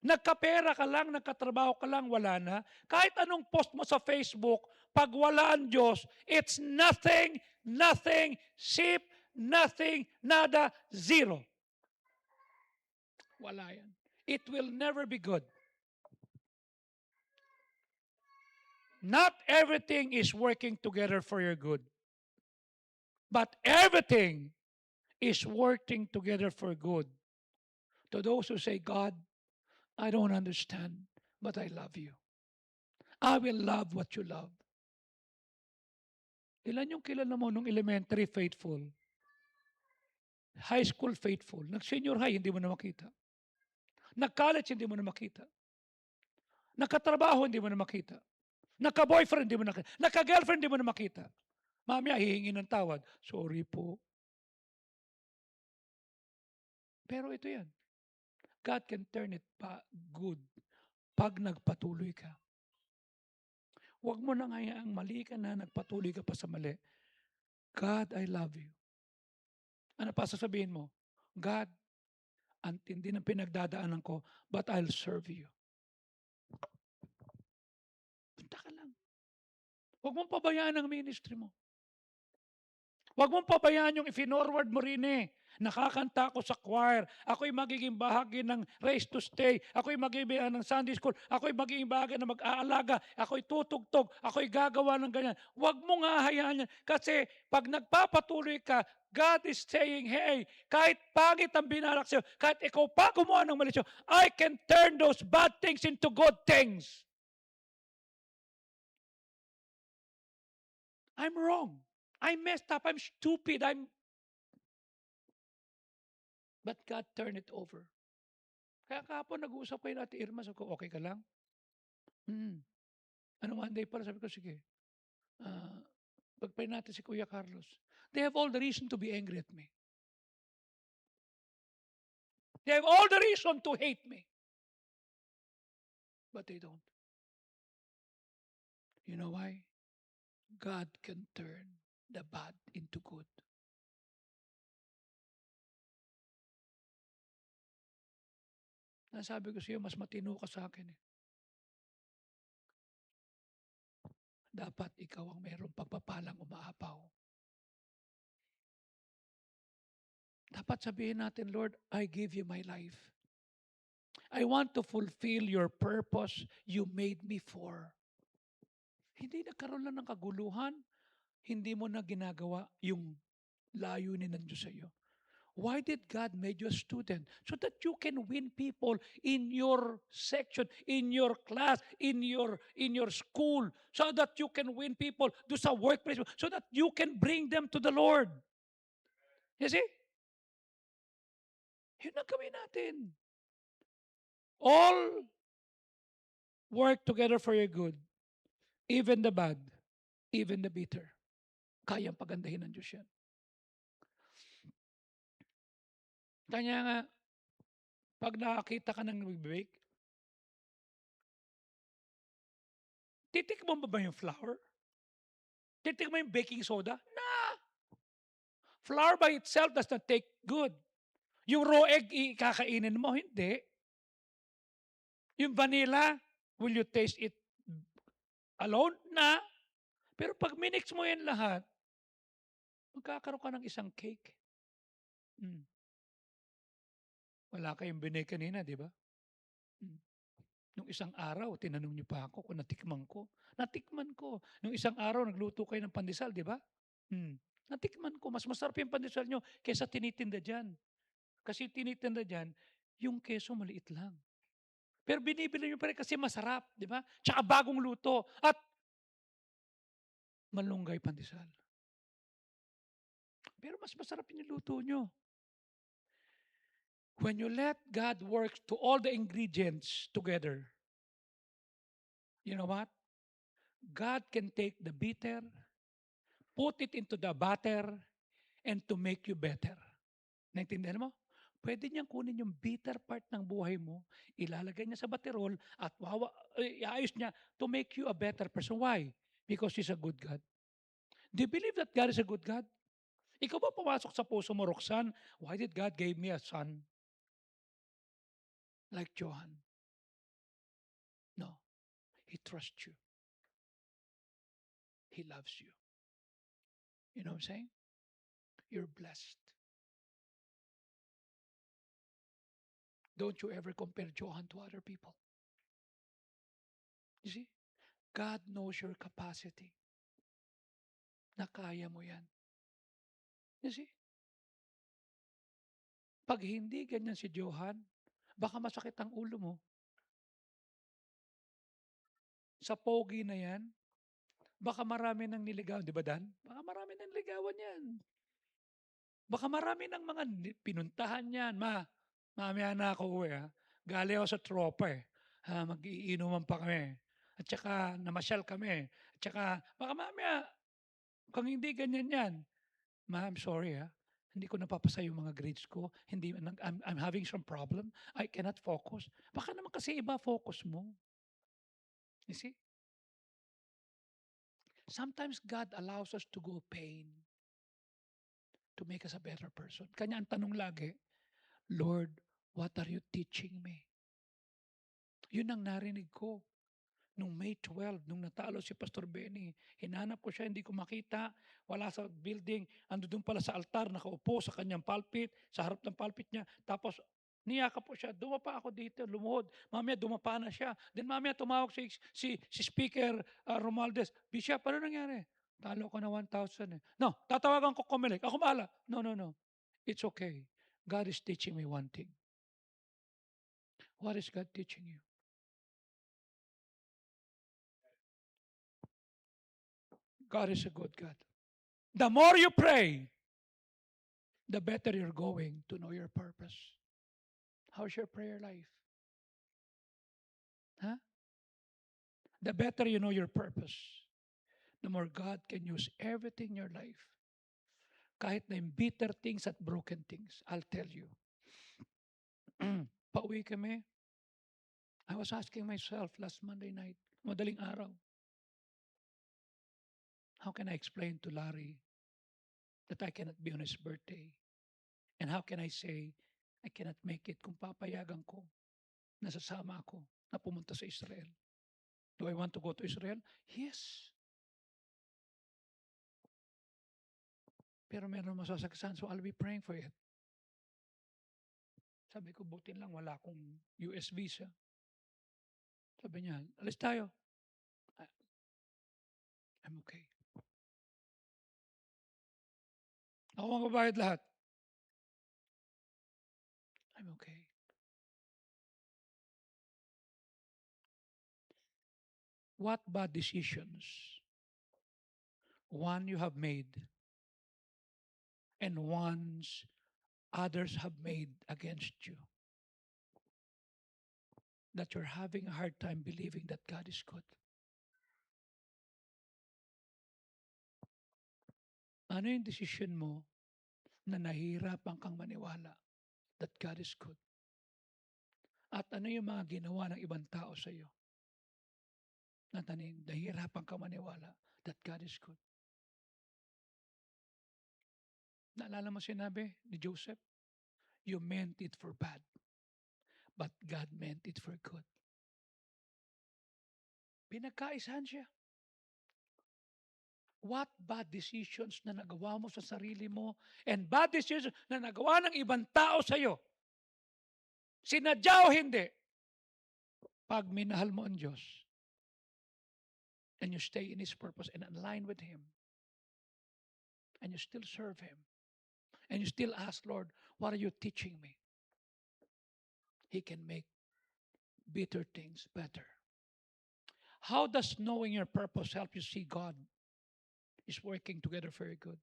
Nagka-pera ka lang, nagkatrabaho ka lang, wala na. Kahit anong post mo sa Facebook, pag wala ang Diyos, it's nothing, nothing, sheep, nothing, nada, zero. Wala yan. It will never be good. Not everything is working together for your good. But everything is working together for good. To those who say, God, I don't understand, but I love you. I will love what you love. Ilan yung kilala mo nung elementary faithful? High school faithful. Nag-senior high, hindi mo na makita. Nag-college, hindi mo na makita. Nagkatrabaho, hindi mo na makita. Nagka-boyfriend, hindi mo na makita. Nagka-girlfriend, hindi mo na makita. Mamaya, hihingi ng tawad. Sorry po. Pero ito yan. God can turn it good pag nagpatuloy ka. Huwag mo nang hayaang mali ka na, nagpatuloy ka pa sa mali. God, I love you. Ano pa sasabihin mo? God, ang tindi ng pinagdadaanan ko, but I'll serve you. Punta ka lang. Huwag mong pabayaan ang ministry mo. Huwag mong pabayaan yung i-forward mo rin eh. Nakakanta ako sa choir. Ako'y magiging bahagi ng Race to Stay. Ako'y magiging ng Sunday School. Ako'y magiging bahagi na mag-aalaga. Ako'y tutugtog. Ako'y gagawa ng ganyan. Huwag mong hahayaan yan. Kasi pag nagpapatuloy ka, God is saying, hey, kahit pangit ang binalak sa'yo, kahit ikaw pa gumawa ng mali sa'yo, I can turn those bad things into good things. I'm wrong. I messed up. I'm stupid. But God turned it over. Kaya kahapon nag-uusap kayo natin, Irma, sabi ko, okay ka lang? Ano Monday pala? Sabi ko, sige. Pagpain natin si Kuya Carlos. They have all the reason to be angry at me. They have all the reason to hate me. But they don't. You know why? God can turn the bad into good. Nasabi ko sa iyo, mas matino ka sa akin eh. dapat ikaw ang mayroong pagpapalang umaapaw. Dapat sabihin natin, Lord, I give you my life. I want to fulfill your purpose you made me for. Hindi nagkaroon lang ng kaguluhan, hindi mo na ginagawa yung layunin ng Diyos sa iyo. Why did God make you a student? So that you can win people in your section, in your class, in your school, so that you can win people do sa workplace, so that you can bring them to the Lord. You see? Yun ang gawin natin. All work together for your good, even the bad, even the bitter. Kayang pagandahin ng Diyos yan. Kanya nga, pag nakakita ka ng nag-bake, titikman mo ba yung flour? Titikman mo yung baking soda? Nah! Flour by itself does not take good. Yung raw egg, ikakainin mo? Hindi. Yung vanilla, will you taste it alone? Na. Pero pag minix mo yan lahat, magkakaroon ka ng isang cake. Hmm. Wala kayong binay kanina, di ba? Hmm. Nung isang araw, tinanong niyo pa ako kung natikman ko. Natikman ko. Nung isang araw, nagluto kayo ng pandesal, di ba? Hmm. Natikman ko. Mas masarap yung pandesal nyo kaysa tinitinda dyan. Kasi tinitinda dyan, yung keso maliit lang. Pero binibili nyo pa rin kasi masarap, di ba? Tsaka bagong luto. At malunggay pandesal. Pero mas masarap yung luto nyo. When you let God work to all the ingredients together, you know what? God can take the bitter, put it into the butter, and to make you better. Naintindihan mo? Pwede niyang kunin yung bitter part ng buhay mo, ilalagay niya sa baterol, at iayos niya to make you a better person. Why? Because He's a good God. Do you believe that God is a good God? Ikaw ba pumasok sa puso mo, Roxanne, why did God give me a son like Johan? No. He trusts you. He loves you. You know what I'm saying? You're blessed. Don't you ever compare Johan to other people. You see? God knows your capacity. Na kaya mo yan. You see? Pag hindi ganyan si Johan, baka masakit ang ulo mo. Sa pogi na yan, baka marami nang niligawan. Di ba, Dan? Baka marami nang niligawan yan. Baka marami ng mga pinuntahan yan. Mamaya na ako uwi, ha? Galing ako sa tropa, eh. Mag-iinuman pa kami. At saka namasyal kami. At saka baka mamaya, kung hindi ganyan yan, I'm sorry, ha? Hindi ko napapasa yung mga grades ko. I'm having some problem. I cannot focus. Baka naman kasi iba focus mo. You see? Sometimes God allows us to go pain to make us a better person. Kanya ang tanong lagi, Lord, what are you teaching me? Yun ang narinig ko. Nung May 12, nung natalo si Pastor Benny, hinanap ko siya, hindi ko makita, wala sa building, ando doon pala sa altar, nakaupo sa kanyang pulpit, sa harap ng pulpit niya, tapos niyakap po siya, dumapa ako dito, lumuhod, mamaya dumapa na siya, then mamaya tumawag si Speaker Romualdez, Bishop, ano nangyari? Talo ko na 1,000 eh. No, tatawagan ko Comelec, ako bahala. No, no, no. It's okay. God is teaching me one thing. What is God teaching you? God is a good God. The more you pray, the better you're going to know your purpose. How's your prayer life? Huh? The better you know your purpose, the more God can use everything in your life. Kahit na yung bitter things at broken things, I'll tell you. Pauwi kami. I was asking myself last Monday night, madaling araw, how can I explain to Larry that I cannot be on his birthday? And how can I say, I cannot make it kung papayagan ko, nasasama ako na pumunta sa Israel? Do I want to go to Israel? Yes. Pero meron masasaksan, so I'll be praying for it. Sabi ko, buti lang wala akong US visa. Sabi niya, alis tayo. "I- I'm okay. Ako ang magbabayad lahat. I'm okay. What bad decisions one you have made and ones others have made against you that you're having a hard time believing that God is good? Ano yung decision mo na nahihirapan kang maniwala that God is good? At ano yung mga ginawa ng ibang tao sa iyo na nahihirapan kang maniwala that God is good? Naalala mo sinabi ni Joseph, you meant it for bad, but God meant it for good. Pinagkaisahan siya. What bad decisions na nagawa mo sa sarili mo and bad decisions na nagawa ng ibang tao sa iyo, sinadya o hindi, pag minahal mo ang Diyos and you stay in His purpose and align with Him and you still serve Him and you still ask, Lord, what are you teaching me? He can make bitter things better. How does knowing your purpose help you see God is working together for your good?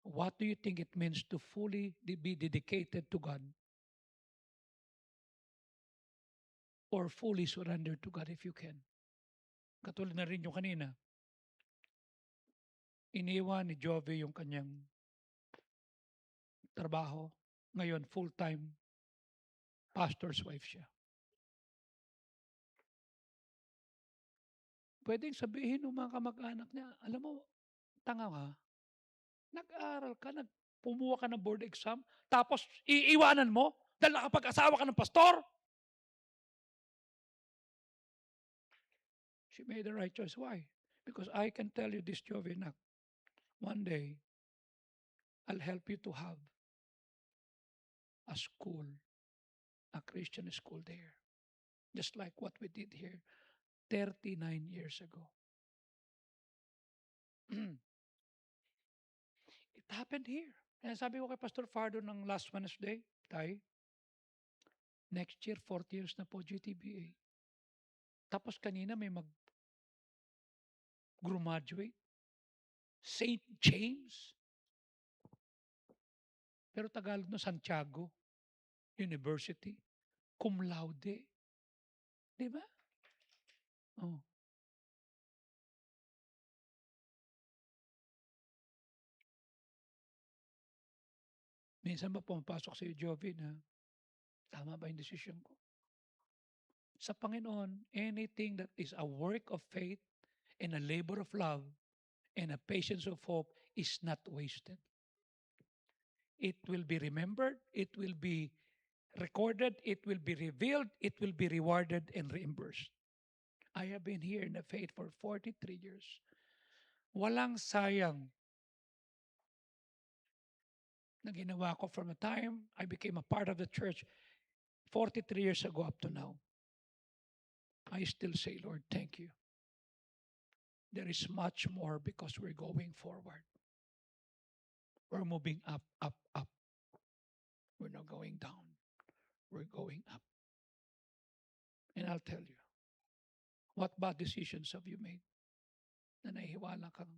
What do you think it means to fully be dedicated to God or fully surrender to God if you can? Katulad na rin yung kanina, iniwan ni Jovi yung kanyang trabaho. Ngayon, full-time pastor's wife siya. Pwedeng sabihin ng mga kamag-anak niya, alam mo, tanga ka, nag-aral ka, pumuha ka ng board exam, tapos iiwanan mo dahil nakapag-asawa ka ng pastor? She made the right choice. Why? Because I can tell you this, Jovi, nak, one day, I'll help you to have a school, a Christian school there. Just like what we did here 39 years ago. It happened here. Kaya sabi ko kay Pastor Fardo ng last Wednesday, Tay, next year, 40 years na po GTBA. Tapos kanina may mag-graduate. St. James. Pero Tagalog no, Santiago University. Cum laude. Di ba? Oh. Minsan ba pumapasok sa iyo, Jovi, na tama ba yung desisyon ko? Sa Panginoon, anything that is a work of faith and a labor of love and a patience of hope is not wasted. It will be remembered, it will be recorded, it will be revealed, it will be rewarded and reimbursed. I have been here in the faith for 43 years. Walang sayang na ginawa ko from the time I became a part of the church 43 years ago up to now. I still say, Lord, thank you. There is much more because we're going forward. We're moving up, up, up. We're not going down. We're going up. And I'll tell you, what bad decisions have you made na nahihiwala kang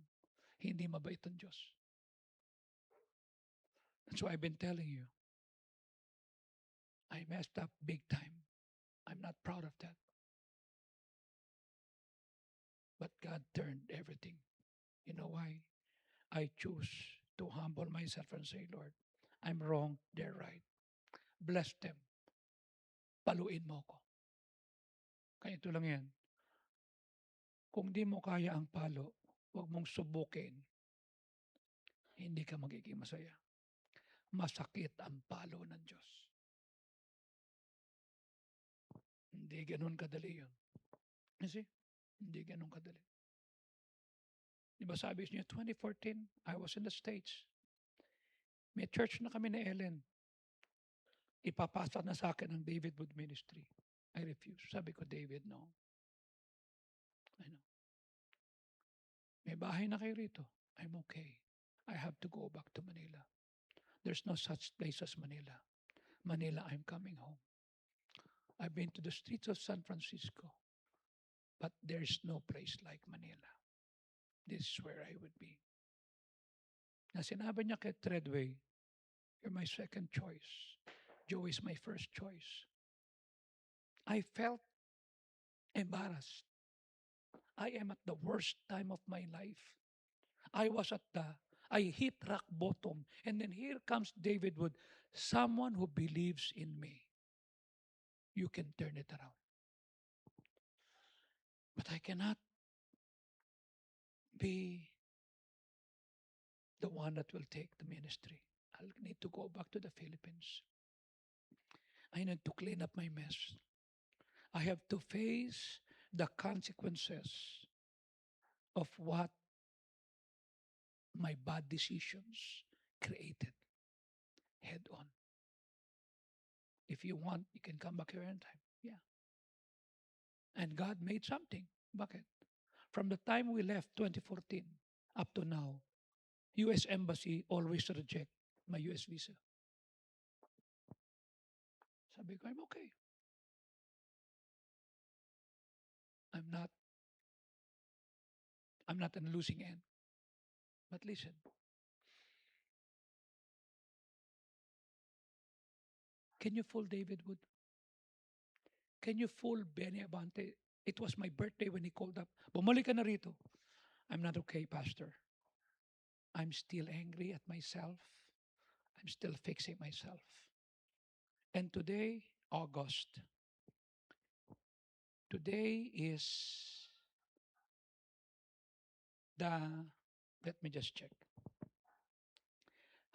hindi mabait ang Diyos? That's why I've been telling you, I messed up big time. I'm not proud of that. But God turned everything. You know why? I choose to humble myself and say, Lord, I'm wrong, they're right. Bless them. Paluin mo ko. Kaya ito lang yan. Kung di mo kaya ang palo, huwag mong subukin. Hindi ka magiging masaya. Masakit ang palo ng Diyos. Hindi ganun kadali yun. You see? Hindi ganun kadali. Di ba sabi niya, 2014, I was in the States. May church na kami ni Ellen. Ipapasa na sa akin ang David Wood Ministry. I refuse. Sabi ko, David, no. I know. May bahay na kayo rito. I'm okay. I have to go back to Manila. There's no such place as Manila. Manila, I'm coming home. I've been to the streets of San Francisco, but there's no place like Manila. This is where I would be. Na sinabi niya kay Treadway, you're my second choice. Joe is my first choice. I felt embarrassed. I am at the worst time of my life. I hit rock bottom. And then here comes David Wood, someone who believes in me. You can turn it around. But I cannot be the one that will take the ministry. I'll need to go back to the Philippines. I need to clean up my mess. I have to face the consequences of what my bad decisions created head on. If you want, you can come back here anytime. Yeah. And God made something. Bakit? From the time we left 2014 up to now, U.S. Embassy always reject my U.S. visa. Sabi ko, I'm okay. I'm not on losing end. But listen, can you fool David Wood? Can you fool Benny Abante? It was my birthday when he called up. Bumalik ka na rito. I'm not okay, Pastor. I'm still angry at myself. I'm still fixing myself. And today, August. Today is let me just check.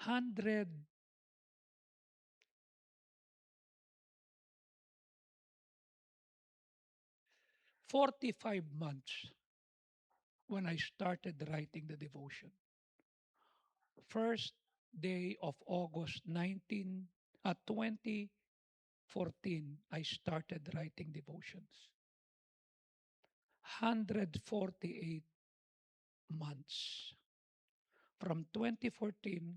145 months when I started writing the devotion. First day of August 2014, I started writing devotions. 148 months. From 2014,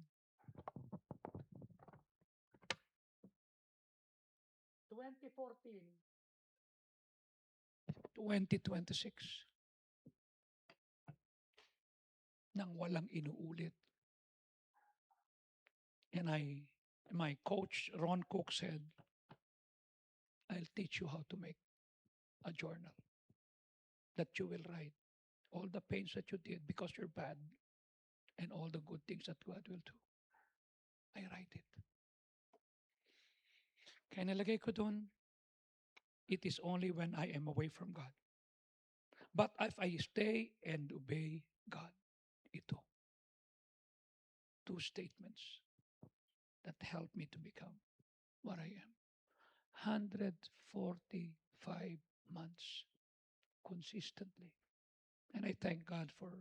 2026. Nang walang inuulit. And my coach, Ron Cook, said, I'll teach you how to make a journal that you will write all the pains that you did because you're bad and all the good things that God will do. I write it. Kaya nalagay ko doon, it is only when I am away from God. But if I stay and obey God, ito. Two statements that help me to become what I am. 145 months consistently. And I thank God for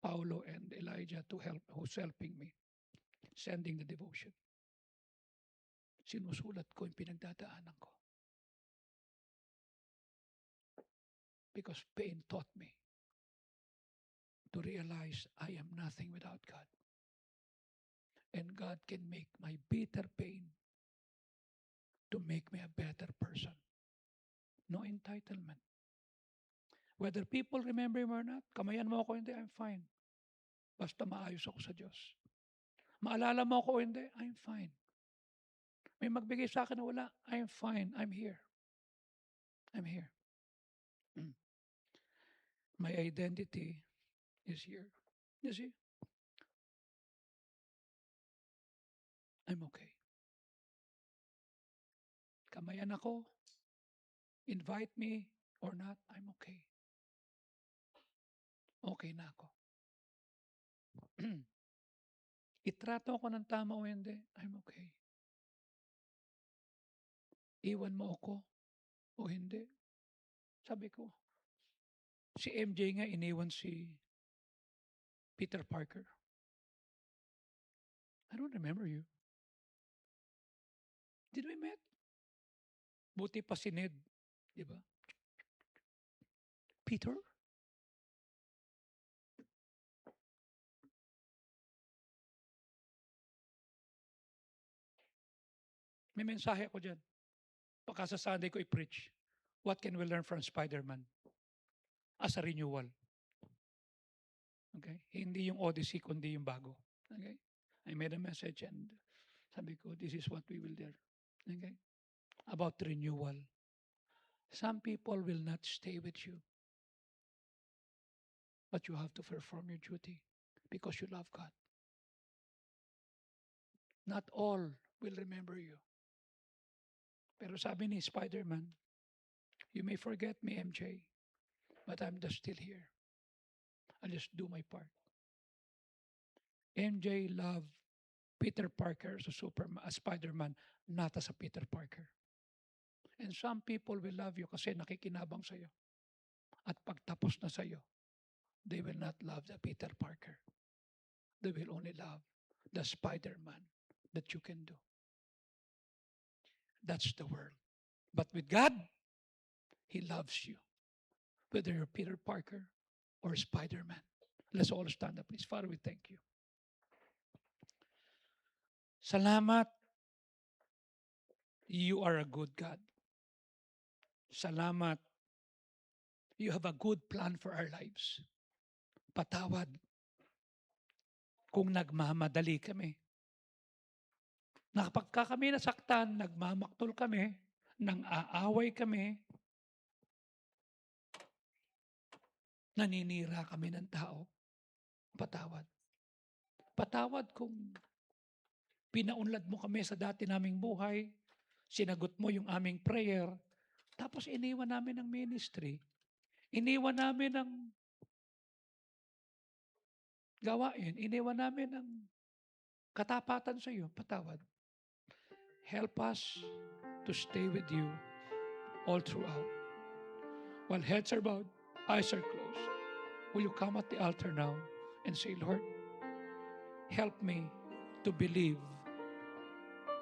Paulo and Elijah who's helping me, sending the devotion. Sinusulat ko yung pinagdadaanan ko. Because pain taught me to realize I am nothing without God. And God can make my bitter pain to make me a better person. No entitlement. Whether people remember me or not, kamayan mo ako, hindi, I'm fine. Basta maayos ako sa Diyos. Maalala mo ako, hindi, I'm fine. May magbigay sa akin na wala, I'm fine, I'm here. I'm here. My identity is here. You see? I'm okay. Kamayan ako, invite me or not, I'm okay. Okay na ako. Itrato ako ng tama o hindi, I'm okay. Iwan mo ako o hindi. Sabi ko, si MJ nga iniwan si Peter Parker. I don't remember you. Did we met? Buti pa si Ned. Di ba? Peter? May mensahe ako dyan. Baka sa Sunday ko i-preach. What can we learn from Spider-Man? As a renewal. Okay? Hindi yung Odyssey, kundi yung bago. Okay? I made a message and sabi ko, this is what we will do. Okay? About renewal. Some people will not stay with you. But you have to perform your duty because you love God. Not all will remember you. Pero sabi ni Spider-Man, you may forget me, MJ, but I'm just still here. I'll just do my part. MJ loved Peter Parker as a Spider-Man, not as a Peter Parker. And some people will love you kasi nakikinabang sa'yo. At pagtapos na sa'yo, they will not love the Peter Parker. They will only love the Spider-Man that you can do. That's the world. But with God, He loves you. Whether you're Peter Parker or Spider-Man. Let's all stand up, please. Father, we thank you. Salamat. You are a good God. Salamat. You have a good plan for our lives. Patawad kung nagmamadali kami. Nakapagka kami nasaktan, nagmamaktol kami, nang aaway kami, naninira kami ng tao. Patawad. Patawad kung pinaunlad mo kami sa dati naming buhay, sinagot mo yung aming prayer, tapos iniwan namin ang ministry, iniwan namin ang gawain, iniwan namin ang katapatan sa iyo. Patawad. Help us to stay with you all throughout. While heads are bowed, eyes are closed, will you come at the altar now and say, Lord, help me to believe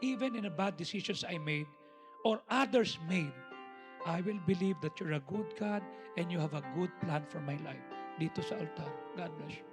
even in the bad decisions I made or others made, I will believe that you're a good God and you have a good plan for my life. Dito sa altar. God bless you.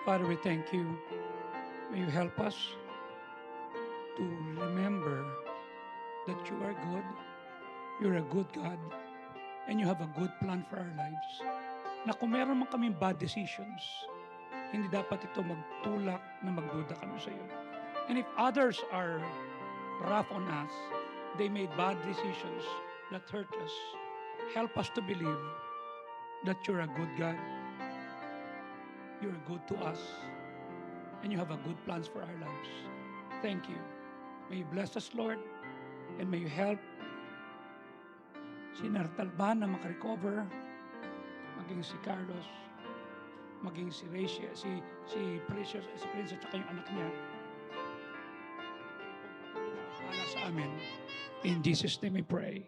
Father, we thank you. May you help us to remember that you are good, you're a good God, and you have a good plan for our lives. Na kung meron man kaming bad decisions, hindi dapat ito magtulak na magduda kami sa iyo. And if others are rough on us, they made bad decisions that hurt us, help us to believe that you're a good God, you're good to us, and you have a good plans for our lives. Thank you. May you bless us, Lord, and may you help si Nartalban na makarecover, maging si Carlos, maging si Rachel, si Princess at saka yung anak niya. Para sa amin. In Jesus' name we pray.